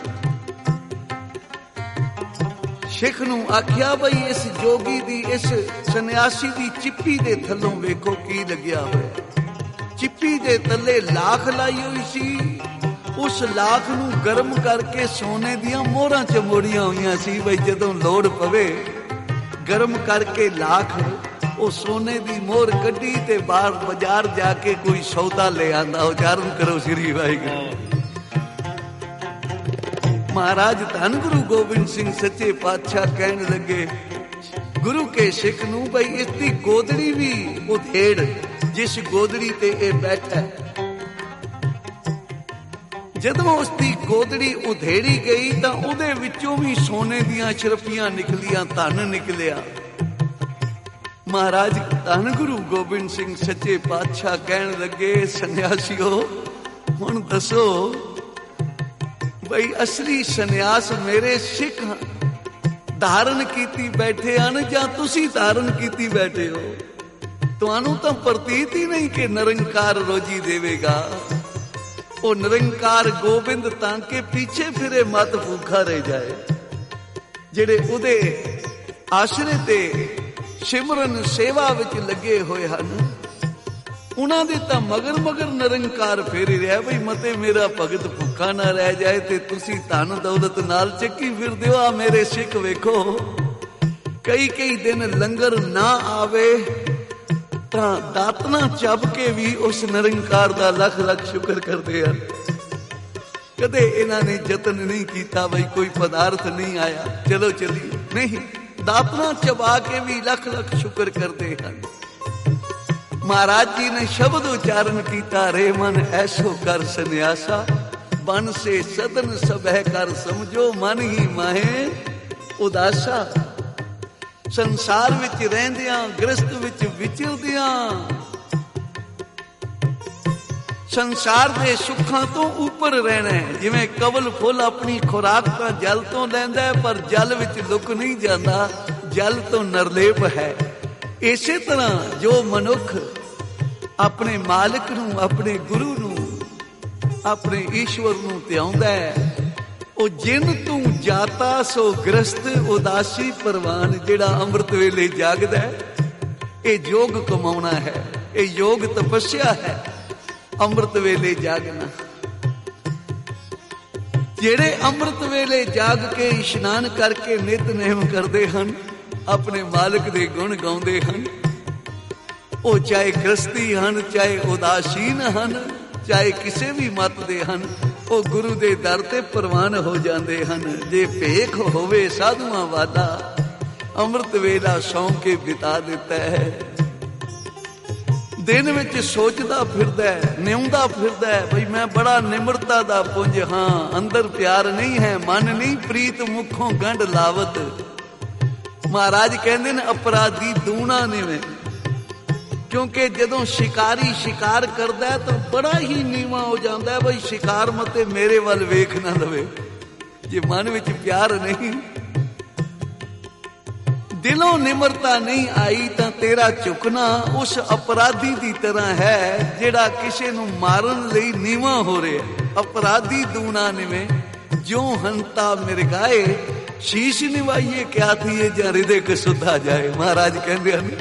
ਸਿੱਖ ਨੂੰ ਆਖਿਆ ਬਈ ਇਸ ਜੋਗੀ ਦੀ, ਇਸ ਸੰਨਿਆਸੀ ਦੀ ਚਿੱਪੀ ਦੇ ਥੱਲੋਂ ਵੇਖੋ ਕੀ ਲੱਗਿਆ ਹੋਇਆ। ਚਿੱਪੀ ਦੇ ਥੱਲੇ ਲਾਖ ਲਾਈ ਹੋਈ ਸੀ, ਉਸ ਲਾਖ ਨੂੰ ਗਰਮ ਕਰਕੇ ਸੋਨੇ ਦੀਆਂ ਮੋਹਰਾਂ ਚਮੋੜੀਆਂ ਹੋਈਆਂ ਸੀ, ਬਈ ਜਦੋਂ ਲੋੜ ਪਵੇ ਗਰਮ ਕਰਕੇ ਲਾਖ ਉਹ ਸੋਨੇ ਦੀ ਮੋਹਰ ਕੱਢੀ ਤੇ ਬਾਹਰ ਬਾਜ਼ਾਰ ਜਾ ਕੇ ਕੋਈ ਸੌਦਾ ਲੈ ਆਂਦਾ। ਉਚਾਰਨ ਕਰੋ ਸ੍ਰੀ ਵਾਹਿਗੁਰੂ। ਮਹਾਰਾਜ ਧੰਨ ਗੁਰੂ ਗੋਬਿੰਦ ਸਿੰਘ ਸੱਚੇ ਪਾਤਸ਼ਾਹ ਕਹਿਣ ਲੱਗੇ ਗੁਰੂ ਕੇ ਸਿੱਖ ਨੂੰ, ਬਈ ਇਸ ਦੀ ਗੋਦੜੀ ਵੀ ਉਧੇੜ, ਜਿਸ ਗੋਦੜੀ ਤੇ ਇਹ ਬੈਠਾ। ਜਦੋਂ ਉਸ ਦੀ ਗੋਦੜੀ ਉਧੇੜੀ ਗਈ ਤਾਂ ਉਹਦੇ ਵਿੱਚੋਂ ਵੀ ਸੋਨੇ ਦੀਆਂ ਛਰਪੀਆਂ ਨਿਕਲੀਆਂ, ਧਨ ਨਿਕਲਿਆ। ਮਹਾਰਾਜ ਧੰਨ ਗੁਰੂ ਗੋਬਿੰਦ ਸਿੰਘ ਸੱਚੇ ਪਾਤਸ਼ਾਹ ਕਹਿਣ ਲੱਗੇ ਸੰਨਿਆਸੀਓ, ਹੁਣ ਦੱਸੋ ਬਈ ਅਸਲੀ ਸੰਨਿਆਸ ਮੇਰੇ ਸਿੱਖ ਧਾਰਨ ਕੀਤੀ ਬੈਠੇ ਹਨ ਜਾਂ ਤੁਸੀਂ ਧਾਰਨ ਕੀਤੀ ਬੈਠੇ ਹੋ? ਤੁਹਾਨੂੰ ਤਾਂ ਪ੍ਰਤੀਤ ਹੀ ਨਹੀਂ ਕਿ ਨਿਰੰਕਾਰ ਰੋਜੀ ਦੇਵੇਗਾ। ਉਹ ਨਿਰੰਕਾਰ ਗੋਬਿੰਦ ਤਾਂ ਕਿ ਪਿੱਛੇ ਫਿਰੇ ਮਤ ਭੁੱਖਾ ਰਹਿ ਜਾਏ। ਜਿਹੜੇ ਉਹਦੇ ਆਸ਼ਰੇ ਤੇ ਸਿਮਰਨ ਸੇਵਾ ਵਿੱਚ ਲੱਗੇ ਹੋਏ ਹਨ, ਉਹਨਾਂ ਦੇ ਤਾਂ ਮਗਰ ਮਗਰ ਨਿਰੰਕਾਰ ਫੇਰੀ ਰਿਹਾ, ਬਈ ਮਤੇ ਮੇਰਾ ਭਗਤ ਭੁੱਖਾ ਨਾ ਰਹਿ ਜਾਏ। ਤੇ ਤੁਸੀਂ ਧਨ ਦੌਲਤ ਨਾਲ ਚੱਕੀ ਫਿਰਦੇ ਹੋ। ਆ ਮੇਰੇ ਸਿੱਖ ਵੇਖੋ, ਕਈ ਕਈ ਦਿਨ ਲੰਗਰ ਨਾ ਆਵੇ ਤਾਂ ਦਾਤਨਾ ਚੱਬ ਕੇ ਵੀ ਉਸ ਨਿਰੰਕਾਰ ਦਾ ਲੱਖ ਲੱਖ ਸ਼ੁਕਰ ਕਰਦੇ ਹਨ। ਕਦੇ ਇਹਨਾਂ ਨੇ ਯਤਨ ਨਹੀਂ ਕੀਤਾ ਬਈ ਕੋਈ ਪਦਾਰਥ ਨਹੀਂ ਆਇਆ, ਚਲੋ ਚਲੀ, ਨਹੀਂ, ਦਾਤਨਾ ਚਬਾ ਕੇ ਵੀ ਲੱਖ ਲੱਖ ਸ਼ੁਕਰ ਕਰਦੇ ਹਨ। ਮਹਾਰਾਜ ਜੀ ਨੇ ਸ਼ਬਦ ਉਚਾਰਨ ਕੀਤਾ, ਰੇ ਮਨ ਐਸੋ ਕਰ ਸੰਨਿਆਸਾ, ਬਨ ਸੇ ਸਦਨ ਸਭੈ ਕਰ ਸਮਝੋ, ਮਨ ਹੀ ਮਾਹੇ ਉਦਾਸਾ। ਸੰਸਾਰ ਵਿੱਚ ਰਹਿੰਦਿਆਂ, ਗ੍ਰਸਤ ਵਿੱਚ ਵਿਚਰਦਿਆਂ, ਸੰਸਾਰ ਦੇ ਸੁੱਖਾਂ ਤੋਂ ਉੱਪਰ ਰਹਿਣਾ ਹੈ। ਜਿਵੇਂ ਕਵਲ ਫੁੱਲ ਆਪਣੀ ਖੁਰਾਕ ਤਾਂ ਜਲ ਤੋਂ ਲੈਂਦਾ ਹੈ, ਪਰ ਜਲ ਵਿੱਚ ਲੁਕ ਨਹੀਂ ਜਾਂਦਾ, ਜਲ ਤੋਂ ਨਿਰਲੇਪ ਹੈ। ਇਸੇ ਤਰ੍ਹਾਂ ਜੋ ਮਨੁੱਖ ਆਪਣੇ ਮਾਲਕ ਨੂੰ, ਆਪਣੇ ਗੁਰੂ ਨੂੰ, ਆਪਣੇ ਈਸ਼ਵਰ ਨੂੰ ਧਿਆਉਂਦਾ ਹੈ, ਉਹ ਜਿਨ ਤੂੰ ਜਾਤਾ ਸੋ ਗ੍ਰਸਤ ਉਦਾਸੀ ਪ੍ਰਵਾਨ। ਜਿਹੜਾ ਅੰਮ੍ਰਿਤ ਵੇਲੇ ਜਾਗਦਾ ਹੈ, ਇਹ ਯੋਗ ਕਮਾਉਣਾ ਹੈ, ਇਹ ਯੋਗ ਤਪੱਸਿਆ ਹੈ, ਅੰਮ੍ਰਿਤ ਵੇਲੇ ਜਾਗਣਾ। ਜਿਹੜੇ ਅੰਮ੍ਰਿਤ ਵੇਲੇ ਜਾਗ ਕੇ ਇਸ਼ਨਾਨ ਕਰਕੇ ਨਿਤਨੇਮ ਕਰਦੇ ਹਨ, ਆਪਣੇ ਮਾਲਕ ਦੇ ਗੁਣ ਗਾਉਂਦੇ ਹਨ, ਉਹ ਚਾਹੇ ਗ੍ਰਸਤੀ ਹਨ, ਚਾਹੇ ਉਦਾਸੀਨ ਹਨ, ਚਾਹੇ ਕਿਸੇ ਵੀ ਮਤ ਦੇ ਹਨ, ਉਹ ਗੁਰੂ ਦੇ ਦਰ ਤੇ ਪ੍ਰਵਾਨ ਹੋ ਜਾਂਦੇ ਹਨ। ਜੇ ਭੇਖ ਹੋਵੇ ਸਾਧੂਆਂ ਵਾਲਾ, ਅੰਮ੍ਰਿਤ ਵੇਲਾ ਸੌਂ ਕੇ ਬਿਤਾ ਦਿੱਤਾ ਹੈ। ਦਿਨ ਵਿੱਚ ਸੋਚਦਾ ਫਿਰਦਾ ਹੈ, ਨਿਉਂਦਾ ਫਿਰਦਾ ਹੈ, ਬਈ ਮੈਂ ਬੜਾ ਨਿਮਰਤਾ ਦਾ ਪੁੰਜ ਹਾਂ, ਅੰਦਰ ਪਿਆਰ ਨਹੀਂ ਹੈ, ਮਨ ਨਹੀਂ ਪ੍ਰੀਤ, ਮੁਖੋਂ ਗੰਢ ਲਾਵਤ। ਮਹਾਰਾਜ ਕਹਿੰਦੇ ਨੇ ਅਪਰਾਧੀ ਦੂਣਾ ਨਿਵੇਂ, ਕਿਉਂਕਿ ਜਦੋਂ ਸ਼ਿਕਾਰੀ ਸ਼ਿਕਾਰ ਕਰਦਾ ਹੈ ਤਾਂ ਬੜਾ ਹੀ ਨੀਵਾਂ ਹੋ ਜਾਂਦਾ ਹੈ, ਬਈ ਸ਼ਿਕਾਰ ਮਤੇ ਮੇਰੇ ਵੱਲ ਵੇਖ ਨਾ ਲਵੇ। ਜੇ ਮਨ ਵਿੱਚ ਪਿਆਰ ਨਹੀਂ, ਦਿਲੋਂ ਨਿਮਰਤਾ ਨਹੀਂ ਆਈ, ਤਾਂ ਤੇਰਾ ਝੁਕਣਾ ਉਸ ਅਪਰਾਧੀ ਦੀ ਤਰ੍ਹਾਂ ਹੈ ਜਿਹੜਾ ਕਿਸੇ ਨੂੰ ਮਾਰਨ ਲਈ ਨੀਵਾਂ ਹੋ ਰਿਹਾ। ਅਪਰਾਧੀ ਦੂਣਾ ਨਿਵੇਂ, ਜਿਉ ਹੰਤਾ ਮਿਰਗਾਏ, ਸ਼ੀਸ਼ ਨਿਵਾਈਏ ਕਿਆ ਥੀਏ ਜਾਂ ਹਿਰਦੇ ਕ ਸੁੱਧਾ ਜਾਏ। ਮਹਾਰਾਜ ਕਹਿੰਦੇ ਹਨ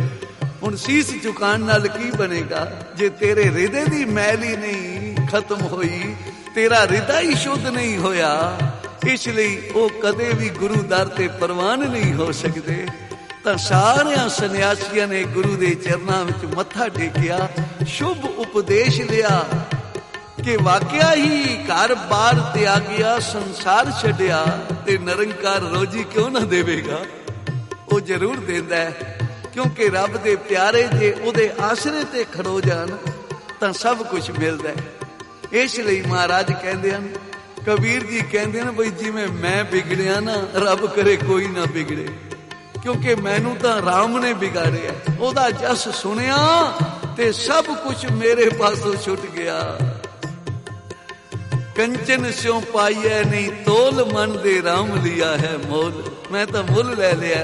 ਹੁਣ ਸੀਸ ਝੁਕਾਉਣ ਨਾਲ ਕੀ ਬਣੇਗਾ ਜੇ ਤੇਰੇ ਹਿਰਦੇ ਦੀ ਮੈਲ ਹੀ ਨਹੀਂ ਖਤਮ ਹੋਈ, ਤੇਰਾ ਹਿਰਦਾ ਹੀ ਸ਼ੁੱਧ ਨਹੀਂ ਹੋਇਆ। ਇਸ ਲਈ ਉਹ ਕਦੇ ਵੀ ਗੁਰੂ ਦਰ ਤੇ ਪ੍ਰਵਾਨ ਨਹੀਂ ਹੋ ਸਕਦੇ। ਤਾਂ ਸਾਰਿਆਂ ਸੰਨਿਆਸੀਆਂ ਨੇ ਗੁਰੂ ਦੇ ਚਰਨਾਂ ਵਿੱਚ ਮੱਥਾ ਟੇਕਿਆ, ਸ਼ੁਭ ਉਪਦੇਸ਼ ਲਿਆ ਕਿ ਵਾਕਿਆ ਹੀ ਘਰ ਬਾਰ ਤਿਆਗਿਆ, ਸੰਸਾਰ ਛੱਡਿਆ ਤੇ ਨਿਰੰਕਾਰ ਰੋਜੀ ਕਿਉਂ ਨਾ ਦੇਵੇਗਾ? ਉਹ ਜ਼ਰੂਰ ਦਿੰਦਾ ਹੈ, ਕਿਉਂਕਿ ਰੱਬ ਦੇ ਪਿਆਰੇ ਜੇ ਉਹਦੇ ਆਸਰੇ ਤੇ ਖੜੋ ਜਾਣ ਤਾਂ ਸਭ ਕੁਝ ਮਿਲਦਾ ਹੈ। ਇਸ ਲਈ ਮਹਾਰਾਜ ਕਹਿੰਦੇ ਹਨ, ਕਬੀਰ ਜੀ ਕਹਿੰਦੇ ਹਨ, ਬਈ ਜਿਵੇਂ ਮੈਂ ਵਿਗੜਿਆ ਨਾ, ਰੱਬ ਕਰੇ ਕੋਈ ਨਾ ਵਿਗੜੇ, ਕਿਉਂਕਿ ਮੈਨੂੰ ਤਾਂ ਰਾਮ ਨੇ ਵਿਗਾੜਿਆ। ਉਹਦਾ ਜਸ ਸੁਣਿਆ ਤੇ ਸਭ ਕੁਝ ਮੇਰੇ ਪਾਸੋਂ ਛੁੱਟ ਗਿਆ। कंचन स्यों पाइए नहीं तोल, मन दे राम लिया है मोल। मैं तो मुल ले लिया,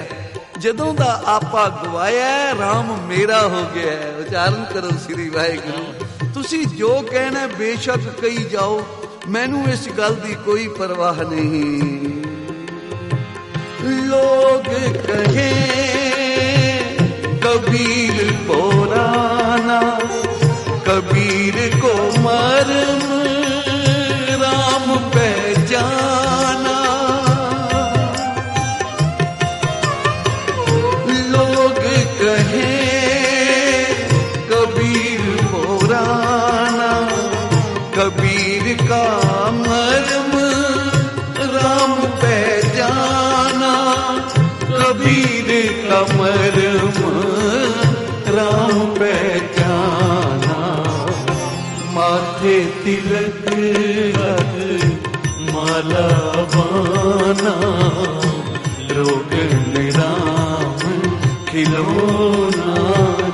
जदों दा आपा गवाया राम मेरा हो गया है। उच्चारण करो श्री वाहिगुरू। तुसी जो कहना बेशक कही जाओ, मैनू इस गल दी कोई परवाह नहीं। लोग कहे कबीर पुराना, कबीर को मर्म राम पहचाना। लोग कहे कबीर पुराना, कबीर का मर्म राम पहचाना। कबीर का मर्म राम पहचाना। माथे तिलक माला बाना, रोगन राम खिलौना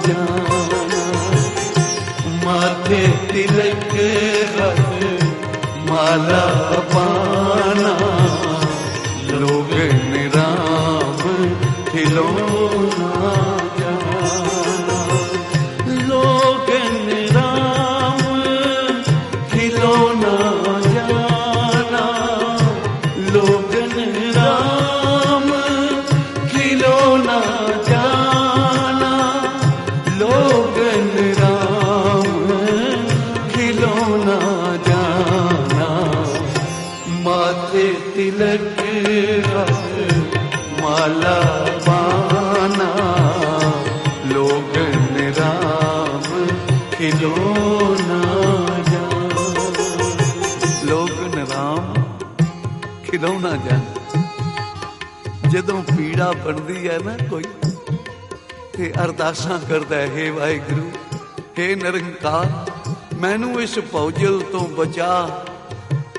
जाना। माथे तिलक माला बाना, लोगन राम खिलौना जाना। लोगन राम खिलौना जाना। लोगन राम खिलौना जाना। लोगन राम खिलौना जाना। माथे तिलक माला बाना, लोगन राम खिलौना जाना। लोगन राम खिलौना जाना। जदों पीड़ा बनदी है ना कोई, ते अरदासां करदा है, हे वाहिगुरू, हे निरंकार, मैनू इस भौजल तो बचा।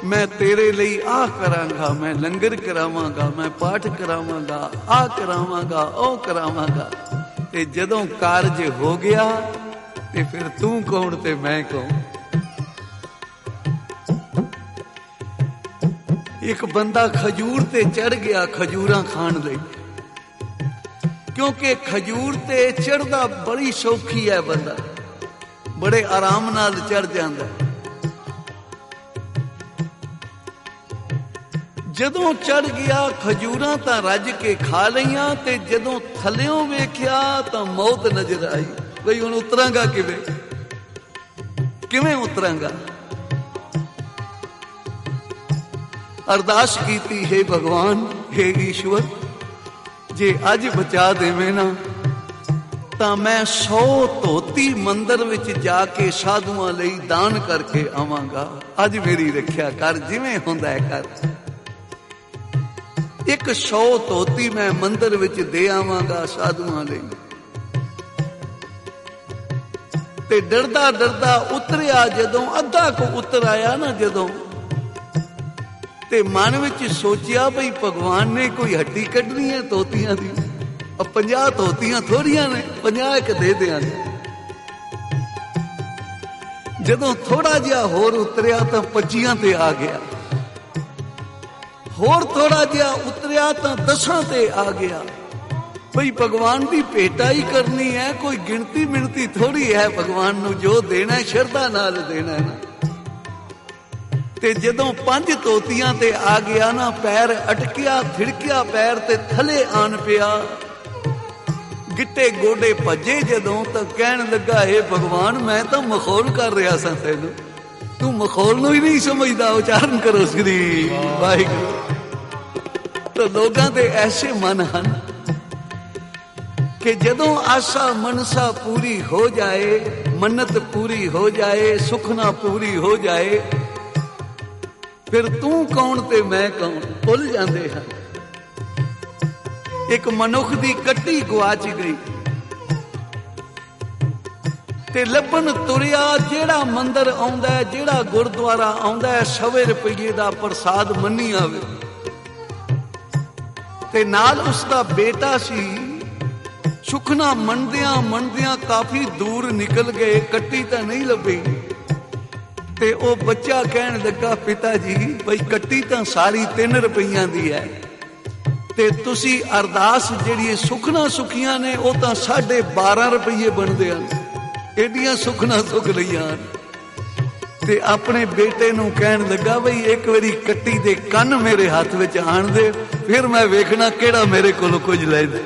मैं तेरे लिए आ करांगा, मैं लंगर करावांगा, मैं पाठ करावांगा, आ करावांगा, ओ करावांगा। ते जदों कारज हो गया ते फिर तू कौन ते मैं कौन। एक बंदा खजूर ते चढ़ गया खजूरां खाण लई, क्योंकि खजूर ते चढ़दा बड़ी सौखी है, बंदा बड़े आराम नाल चढ़ जांदा। जदों चढ़ गया खजूरां तां रज के खा लईयां, ते जदों थल्लियों वेख्या तां मौत नजर आई। बई हुण उतरांगा किवें, किवें उतरांगा। अरदास कीती, हे भगवान, हे ईश्वर, जे अज बचा देवें ना तां मैं 100 धोती मंदिर विच जाके साधुआं लई दान करके आवांगा। अज मेरी रखिया कर, जिवें हुंदा है कर। एक 100 धोती मैं मंदिर विच दे आवांगा साधुआं लई। ते डरदा डरदा उतरिया, जदों अद्धा को उतर आया ना, जदों ते मन विच सोचिया बई भगवान ने कोई हड्डी कढनी है धोतियां दी। अब 50 धोतियां थोड़ियां ने, 50 एक दे देंगे। जदों थोड़ा जिहा होर उतरिया तां 25 ते आ गया। होर थोड़ा जिहा उतरिया तां 10 ते आ गया। भाई भगवान की भेटा ही करनी है, कोई गिनती मिनती थोड़ी है। भगवान नू जो देना है श्रद्धा नाल देना है ना। ते जदों 5 धोतियां ते आ गया ना, पैर अटकिया, थिड़किया पैर ते थले आन पिया। गिट्टे गोडे भजे जदों तो कहन लगा, हे भगवान, मैं तो मखौल कर रहा सा तेनू, तू मखौल नू ही नहीं समझदा। उच्चारण करो श्री वाहिगुरू। तो लोगों के ऐसे मन हैं कि जदों आशा मनसा पूरी हो जाए, मन्नत पूरी हो जाए, सुखना पूरी हो जाए, फिर तू कौन ते मैं कौन भुल जाते हैं। एक मनुख दी कट्टी गुआच गई ते लभन तुरिया, जेड़ा मंदिर आउंदा है, जेड़ा गुरुद्वारा आउंदा है, 100 रुपये का प्रसाद मन्नी आवे। ते नाल उसका बेटा सी। सुखना मनदियां मनदियां काफी दूर निकल गए, कट्टी तो नहीं लभी। ਤੇ ਉਹ ਬੱਚਾ ਕਹਿਣ ਲੱਗਾ, ਪਿਤਾ ਜੀ ਬਈ ਕੱਟੀ ਤਾਂ ਸਾਰੀ 3 ਰੁਪਈਆਂ ਦੀ ਹੈ, ਤੇ ਤੁਸੀਂ ਅਰਦਾਸ ਜਿਹੜੀ ਸੁਖਣਾ ਸੁਖੀਆਂ ਨੇ ਉਹ ਤਾਂ 12.5 ਰੁਪਏ ਬਣਦੇ ਹਨ। ਏਡੀਆਂ ਸੁਖਣਾ ਸੁਖ ਲਈਆਂ। ਤੇ ਆਪਣੇ ਬੇਟੇ ਨੂੰ ਕਹਿਣ ਲੱਗਾ, ਬਈ ਇੱਕ ਵਾਰੀ ਕੱਟੀ ਦੇ ਕੰਨ ਮੇਰੇ ਹੱਥ ਵਿੱਚ ਆਣ ਦੇ, ਫਿਰ ਮੈਂ ਵੇਖਣਾ ਕਿਹੜਾ ਮੇਰੇ ਕੋਲੋਂ ਕੁਝ ਲੈਂਦਾ।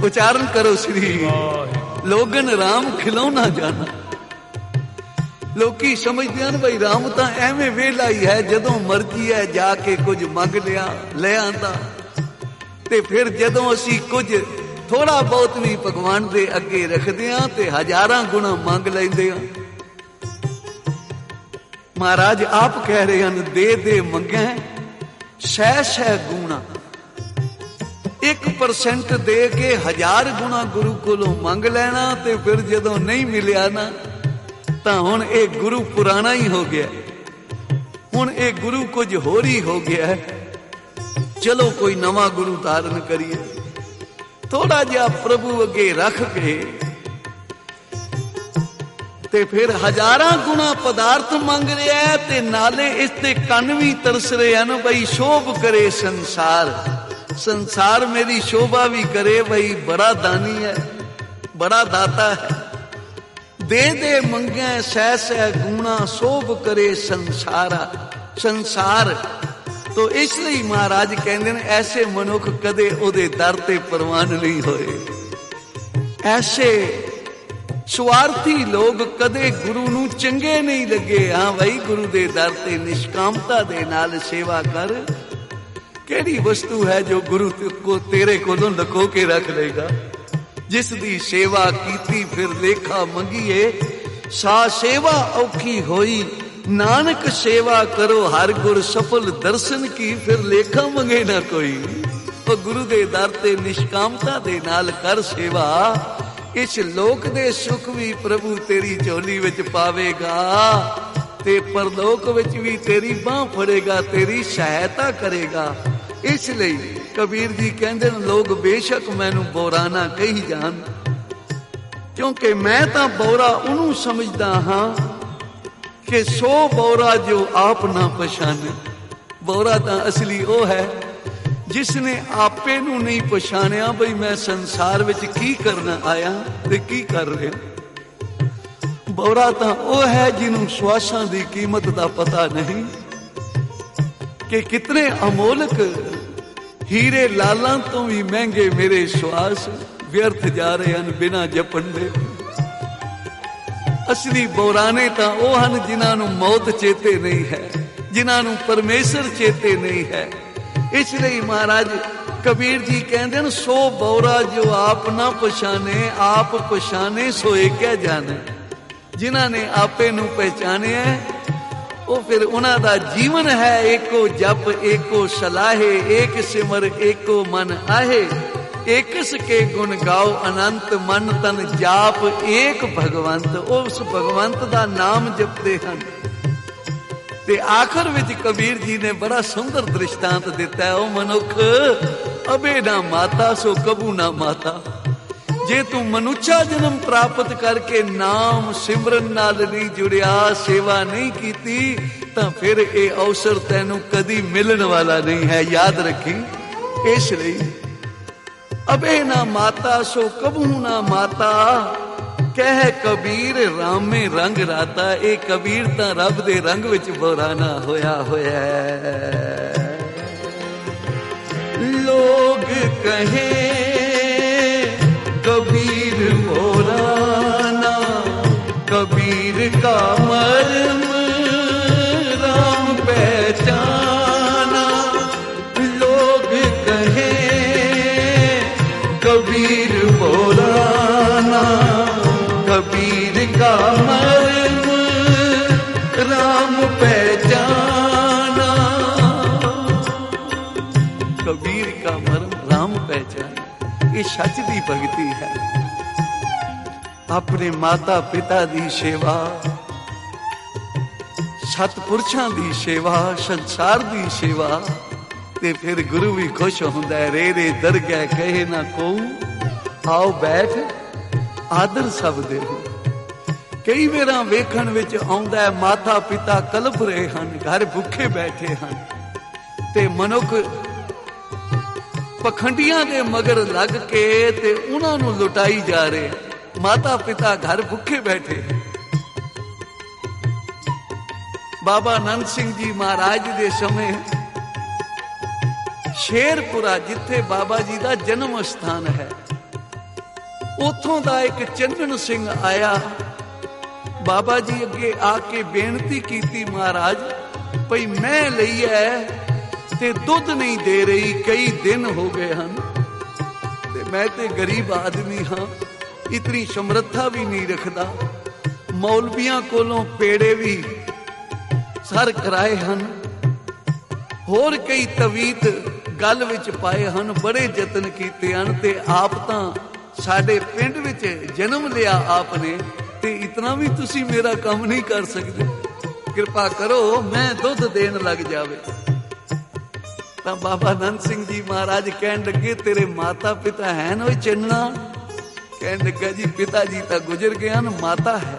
ਉਚਾਰਨ ਕਰੋ ਸ੍ਰੀ ਲੋਗਨ ਰਾਮ ਖਿਲਾਉਣਾ ਜਾਣਾ। ਲੋਕੀ ਸਮਝਦੇ ਹਨ ਬਈ ਰਾਮ ਤਾਂ ਐਵੇਂ ਵੇਲਾ ਹੀ ਹੈ, ਜਦੋਂ ਮਰਜ਼ੀ ਹੈ ਜਾ ਕੇ ਕੁਝ ਮੰਗ ਲਿਆ ਲੈ ਆਂਦਾ। ਤੇ ਫਿਰ ਜਦੋਂ ਅਸੀਂ ਕੁਝ ਥੋੜਾ ਬਹੁਤ ਵੀ ਭਗਵਾਨ ਦੇ ਅੱਗੇ ਰੱਖਦੇ ਹਾਂ ਤੇ ਹਜ਼ਾਰਾਂ ਗੁਣਾ ਮੰਗ ਲੈਂਦੇ ਹਾਂ। ਮਹਾਰਾਜ ਆਪ ਕਹਿ ਰਹੇ ਹਨ, ਦੇ ਦੇ ਮੰਗੈ ਸਹਿ ਸਹਿ ਗੁਣਾ। 1% ਦੇ ਕੇ 1000 ਗੁਣਾ ਗੁਰੂ ਕੋਲੋਂ ਮੰਗ ਲੈਣਾ, ਤੇ ਫਿਰ ਜਦੋਂ ਨਹੀਂ ਮਿਲਿਆ ਨਾ ਤਾਂ ਹੁਣ ਇਹ ਗੁਰੂ ਪੁਰਾਣਾ ਹੀ ਹੋ ਗਿਆ, ਹੁਣ ਇਹ ਗੁਰੂ ਕੁਝ ਹੋਰ ਹੀ ਹੋ ਗਿਆ। ਚਲੋ ਕੋਈ ਨਵਾਂ ਗੁਰੂ ਧਾਰਨ ਕਰੀਏ। ਥੋੜਾ ਜਿਹਾ ਪ੍ਰਭੂ ਅੱਗੇ ਰੱਖ ਕੇ ਤੇ ਫਿਰ ਹਜ਼ਾਰਾਂ ਗੁਣਾ ਪਦਾਰਥ ਮੰਗ ਰਿਹਾ, ਤੇ ਨਾਲੇ ਇਸ ਤੇ ਕੰਨ ਵੀ ਤਰਸ ਰਹੇ ਹਨ ਬਈ ਸ਼ੋਭ ਕਰੇ ਸੰਸਾਰ, ਸੰਸਾਰ ਮੇਰੀ ਸ਼ੋਭਾ ਵੀ ਕਰੇ। ਬਈ ਬੜਾ ਦਾਨੀ ਹੈ, ਬੜਾ ਦਾਤਾ ਹੈ। ਦੇ ਦੇ ਮੰਗੈ ਸਹਿ ਸਹਿ ਗੁਣਾ, ਸ਼ੋਭ ਕਰੇ ਸੰਸਾਰਾ ਸੰਸਾਰ। ਤੋ ਇਸ ਲਈ ਮਹਾਰਾਜ ਕਹਿੰਦੇ ਨੇ, ਐਸੇ ਮਨੁੱਖ ਕਦੇ ਉਹਦੇ ਦਰ ਤੇ ਪ੍ਰਵਾਨ ਨਹੀਂ ਹੋਏ। ਐਸੇ ਸਵਾਰਥੀ ਲੋਕ ਕਦੇ ਗੁਰੂ ਨੂੰ ਚੰਗੇ ਨਹੀਂ ਲੱਗੇ। ਹਾਂ ਭਾਈ, ਗੁਰੂ ਦੇ ਦਰ ਤੇ ਨਿਸ਼ਕਾਮਤਾ ਦੇ ਨਾਲ ਸੇਵਾ ਕਰ। ਕਿਹੜੀ ਵਸਤੂ ਹੈ ਜੋ ਗੁਰੂ ਕੋ ਤੇਰੇ ਕੋਲੋਂ ਲੁਕੋ ਕੇ ਰੱਖ ਲੇਗਾ? ਜਿਸ ਦੀ ਸੇਵਾ ਕੀਤੀ ਫਿਰ ਲੇਖਾ ਮੰਗੀਏ, ਸਾ ਸੇਵਾ ਔਖੀ ਹੋਈ। ਨਾਨਕ ਸੇਵਾ ਕਰੋ ਹਰ ਗੁਰ ਸਫਲ ਦਰਸ਼ਨ ਕੀ, ਫਿਰ ਲੇਖਾ ਮੰਗੇ ਨਾ ਕੋਈ। ਉਹ ਗੁਰੂ ਦੇ ਦਰ ਤੇ ਨਿਸ਼ਕਾਮਤਾ ਦੇ ਨਾਲ ਕਰ ਸੇਵਾ। ਇਸ ਲੋਕ ਦੇ ਸੁਖ ਵੀ ਪ੍ਰਭੂ ਤੇਰੀ ਝੋਲੀ ਵਿੱਚ ਪਾਵੇਗਾ, ਤੇ ਪਰਲੋਕ ਵਿੱਚ ਵੀ ਤੇਰੀ ਬਾਹ ਫੜੇਗਾ, ਤੇਰੀ ਸਹਾਇਤਾ ਕਰੇਗਾ। ਇਸ ਲਈ ਕਬੀਰ ਜੀ ਕਹਿੰਦੇ ਨੇ, ਲੋਕ ਬੇਸ਼ੱਕ ਮੈਨੂੰ ਬੋਰਾ ਨਾ ਕਹੀ ਜਾਣ, ਕਿਉਂਕਿ ਮੈਂ ਤਾਂ ਬੋਰਾ ਉਹਨੂੰ ਸਮਝਦਾ ਹਾਂ ਕਿ ਸੋ ਬੋਰਾ ਜੋ ਆਪ ਨਾ ਪਛਾਣੇ। ਬੋਰਾ ਤਾਂ ਅਸਲੀ ਉਹ ਹੈ ਜਿਸ ਨੇ ਆਪੇ ਨੂੰ ਨਹੀਂ ਪਛਾਣਿਆ ਬਈ ਮੈਂ ਸੰਸਾਰ ਵਿੱਚ ਕੀ ਕਰਨ ਆਇਆ ਤੇ ਕੀ ਕਰ ਰਿਹਾ। ਬੋਰਾ ਤਾਂ ਉਹ ਹੈ ਜਿਹਨੂੰ ਸਵਾਸਾਂ ਦੀ ਕੀਮਤ ਦਾ ਪਤਾ ਨਹੀਂ, ਕਿ ਕਿਤਨੇ ਅਮੋਲਕ ਹੀਰੇ ਲਾਲਾਂ ਤੋਂ ਵੀ ਮਹਿੰਗੇ ਮੇਰੇ ਸਵਾਸ ਵਿਅਰਥ ਜਾ ਰਹੇ ਹਨ ਬਿਨਾਂ ਜਪਣ ਦੇ। ਅਸਲੀ ਬੋਰਾਨੇ ਤਾਂ ਉਹ ਹਨ ਜਿਨ੍ਹਾਂ ਨੂੰ ਮੌਤ ਚੇਤੇ ਨਹੀਂ ਹੈ, ਜਿਨ੍ਹਾਂ ਨੂੰ ਪਰਮੇਸ਼ਰ ਚੇਤੇ ਨਹੀਂ ਹੈ। ਇਸ ਲਈ ਮਹਾਰਾਜ ਕਬੀਰ ਜੀ ਕਹਿੰਦੇ ਨੇ, ਸੋ ਬੋਰਾ ਜੋ ਆਪ ਨਾ ਪਛਾਣੇ, ਆਪ ਪਛਾਣੇ ਸੋਏ ਕਿਆ ਜਾਣੇ। ਜਿਨ੍ਹਾਂ ਨੇ ਆਪੇ ਨੂੰ ਪਹਿਚਾਨਿਆ, ਉਹ ਫਿਰ ਉਹਨਾਂ ਦਾ ਜੀਵਨ ਹੈ ਏਕੋ ਜਪ ਏਕੋ ਸਲਾਹੇ, ਏਕ ਸਿਮਰ ਏਕੋ ਮਨ ਆਹੇ। ਏਕਸ ਕੇ ਗੁਣ ਗਾਓ ਅਨੰਤ, ਮਨ ਤਨ ਜਾਪ ਏਕ ਭਗਵੰਤ। ਉਸ ਭਗਵੰਤ ਦਾ ਨਾਮ ਜਪਦੇ ਹਨ। ਤੇ ਆਖਰ ਵਿੱਚ ਕਬੀਰ ਜੀ ਨੇ ਬੜਾ ਸੁੰਦਰ ਦ੍ਰਿਸ਼ਟਾਂਤ ਦਿੱਤਾ, ਉਹ ਮਨੁੱਖ ਅਬੇ ਨਾ ਮਾਤਾ ਸੋ ਕਬੂ ਨਾ ਮਾਤਾ। ਜੇ ਤੂੰ ਮਨੁੱਖਾ ਜਨਮ ਪ੍ਰਾਪਤ ਕਰਕੇ ਨਾਮ ਸਿਮਰਨ ਨਾਲ ਨਹੀਂ ਜੁੜਿਆ, ਸੇਵਾ ਨਹੀਂ ਕੀਤੀ, ਤਾਂ ਫਿਰ ਇਹ ਅਵਸਰ ਤੈਨੂੰ ਕਦੀ ਮਿਲਣ ਵਾਲਾ ਨਹੀਂ ਹੈ, ਯਾਦ ਰੱਖੀ। ਇਸ ਲਈ ਅਬੇ ਨਾ ਮਾਤਾ ਸੋ ਕਬੂ ਨਾ ਮਾਤਾ, ਕਹਿ ਕਬੀਰ ਰਾਮੇ ਰੰਗ ਰਾਤਾ। ਇਹ ਕਬੀਰ ਤਾਂ ਰੱਬ ਦੇ ਰੰਗ ਵਿੱਚ ਬੋਰਾਨਾ ਹੋਇਆ ਹੋਇਆ ਹੈ। ਲੋਗ ਕਹੇ कबीर बोराना, कबीर का मर्म राम पहचाना। लोग कहे कबीर बोराना, कबीर का मर्म राम पहचाना। कबीर का मर्म राम पहचाना, ਇਹ ਸੱਚ ਦੀ ਭਗਤੀ ਹੈ। ਆਪਣੇ ਮਾਤਾ ਪਿਤਾ ਦੀ ਸੇਵਾ, ਸਤਪੁਰਸ਼ਾਂ ਦੀ ਸੇਵਾ, ਸੰਸਾਰ ਦੀ ਸੇਵਾ, ਤੇ ਫਿਰ ਗੁਰੂ ਵੀ ਖੁਸ਼ ਹੁੰਦਾ ਹੈ। ਰੇ ਰੇ ਦਰਗਹਿ ਕਹੇ ਨਾ ਕੋ, ਆਓ ਬੈਠ ਆਦਰ ਸਭ ਦੇ ਹੋ। कई वेरा वेखण विच आउंदा है माता पिता कलप रहे हन, घर भुखे बैठे हन ते मनुख पखंडियां दे मगर लग के ते उन्हां नूं लुटाई जा रहे। माता पिता घर भुखे बैठे। बाबा नंद सिंह जी महाराज दे समय शेरपुरा जिथे बाबा जी दा जन्म स्थान है, उथों दा एक चंदन सिंह आया। बाबा जी अगे आके बेनती की, महाराज भई मैं लई है ते दुध नहीं दे रही, कई दिन हो गए हैं ते मैं ते गरीब आदमी हाँ, इतनी समर्था भी नहीं रखता। मौलवियां कोलों पेड़े भी सर कराए हैं, होर कई तवीत गल विच पाए हैं, बड़े यतन कीते हैं ते आप तां साडे पिंड विच जन्म लिया आपने ते इतना भी तुसी मेरा काम नहीं कर सकते, कृपा करो मैं दुध देन लग जावे। तां बाबा नंद सिंह जी महाराज कहन लगे तेरे माता पिता है ना चन्ना? कहन लगा जी पिता जी तां गुजर गए, माता है।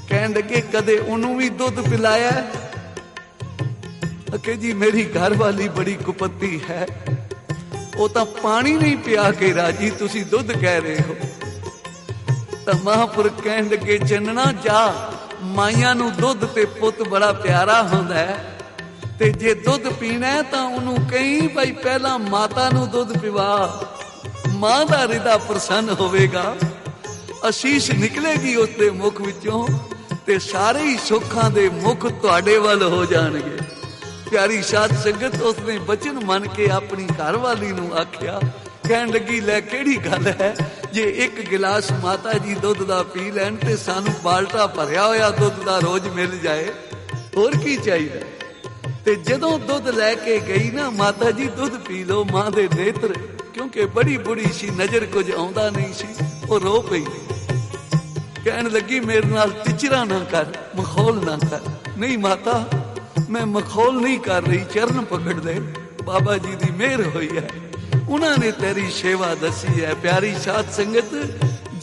कहन लगे कदे उन्होंने भी दुध पिलाया? कि जी मेरी घर वाली बड़ी कुपत्ती है, वो तो पानी नहीं पिया के राजी, तुसी दुध कह रहे हो। तो महापुरख कहन लगे चन्ना जा, माइया नू दुध ते पुत बड़ा प्यारा हुंदा है, ते जे दुध पीना है तो उन्होंने कहीं भाई पहला माता नू दुध पिवा, मां दा हृदय प्रसन्न होवेगा, आशीष निकलेगी उसके मुख विचों ते सारे ही सुखां दे मुख तुहाडे वल हो जाणगे। प्यारी साध संगत उसने बचन मन के अपनी घरवाली नू आख्या, कहन लगी लै केड़ी गल है जे एक गिलास माता जी दुध दा पी लैन ते सानू बाल्टा भरिया होया दुध दा रोज मिल जाए, होर की चाहिए। ते जदों दुध लैके गई ना माता जी दुध पी लो, मां दे नेत्र क्योंकि बड़ी बुढ़ी सी, नजर कुछ आउंदा नहीं सी, वो रो पई। कहन लगी मेरे नाल तिचरा ना कर, मखौल ना कर। नहीं माता मैं मखौल नहीं कर रही, चरण पकड़ ले, बाबा जी दी मेहर हुई है, उन्होंने तेरी सेवा दसी है। प्यारी साध संगत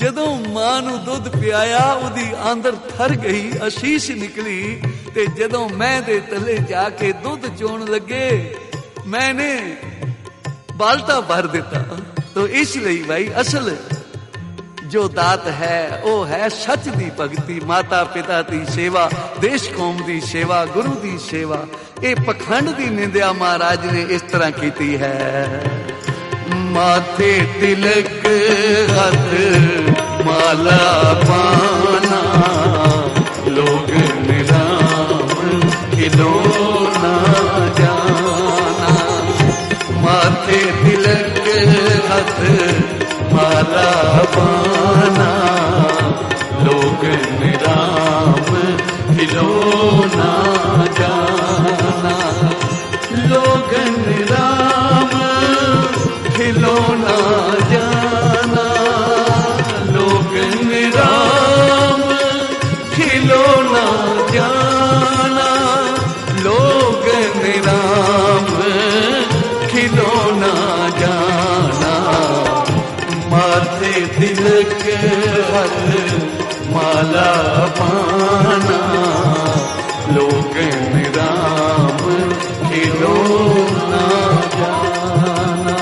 जदों मां नू दुध पियाया उदी आंदर थर गई, आशीष निकली ते जदों मैं दे तले जाके दुध चोण लगे मैंने बाल्टा भर दिता। तो इसलिए भाई असल जो दात है वो है सच दी भगती, माता पिता दी सेवा, देश कौम दी सेवा, गुरु दी सेवा। ये पखंड दी निंदिया महाराज ने इस तरह की है। माथे तिलक हाथ माला पाना, लोग निराम खिलौना जाना। माथे तिलक हाथ माला पाना, लोग निराम खिलौना जाना। लोग निराम खिलौना जाना, लोग निराम खिलौना जाना। लोग निराम खिलौना जाना। माथे तिलक हाथ माला पाना, लोग निराम खिलौना जाना।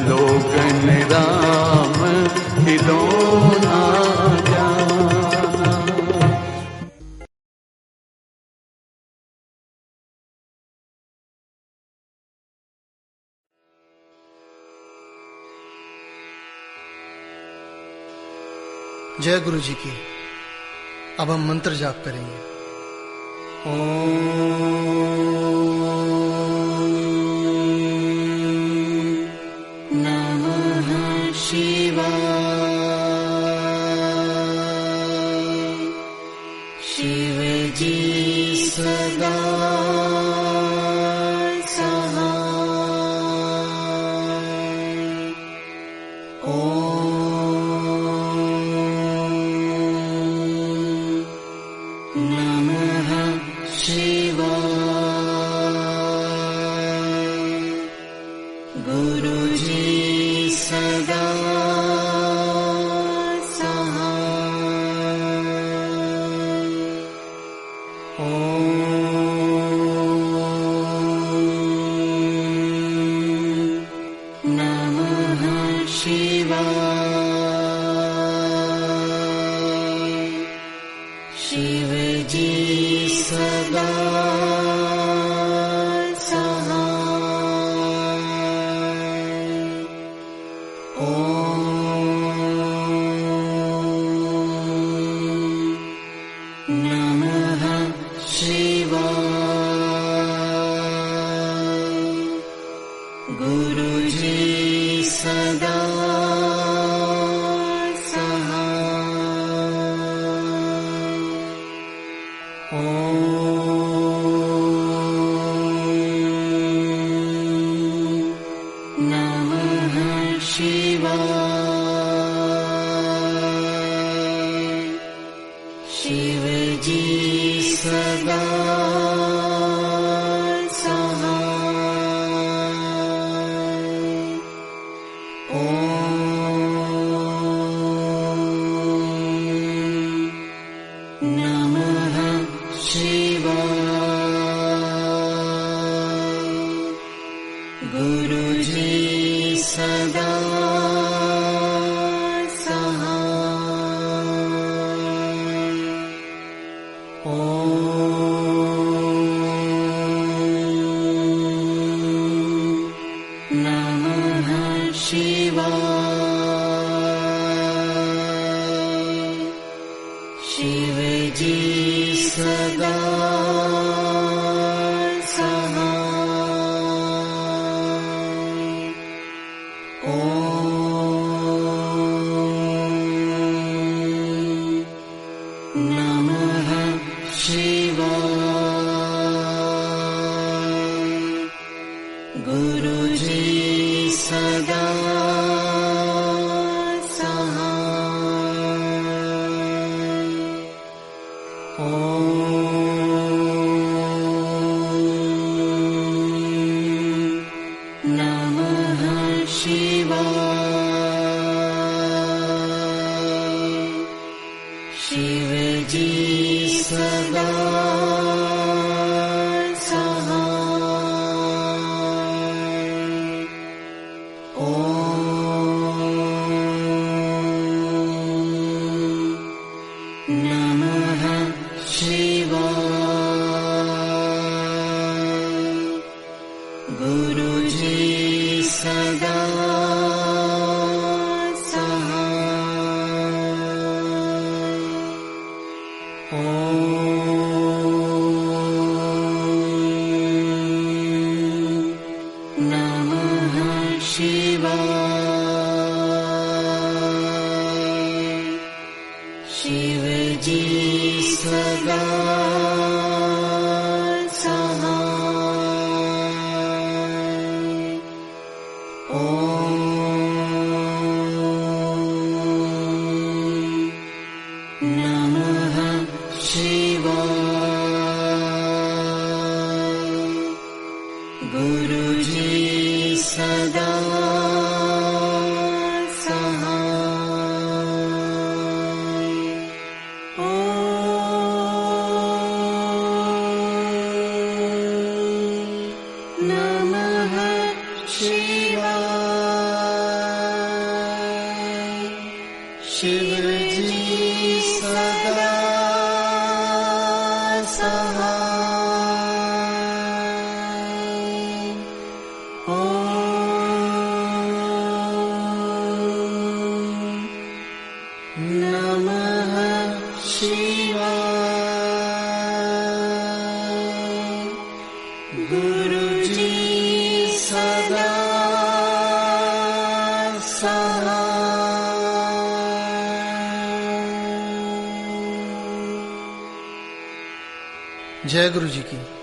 लोग निराम खिलौना जाना। जय गुरु जी की। अब हम मंत्र जाप करेंगे। नमः शिवाय। शिव जी सदा नमः शिवाय। नमः शिवाय। शिव जी सदा सहाय। नमः शिवाय। गुरुजी सदा नमः शिवाय। शिव जी सदा सहाय। नमः शिवाय। गुरुजी सदा सहाय। नमः शिवाय। शिव जी सदा नमः शिवाय। गुरुजी सदा सहाय। नमः शिवाय। शिव जी सदा सहाय। नमः शिवाय। गुरुजी सदा नमः शिवाय। शिव जी सदा सहाय। नमः शिवाय। गुरुजी सदा सहाय। जय गुरु जी की।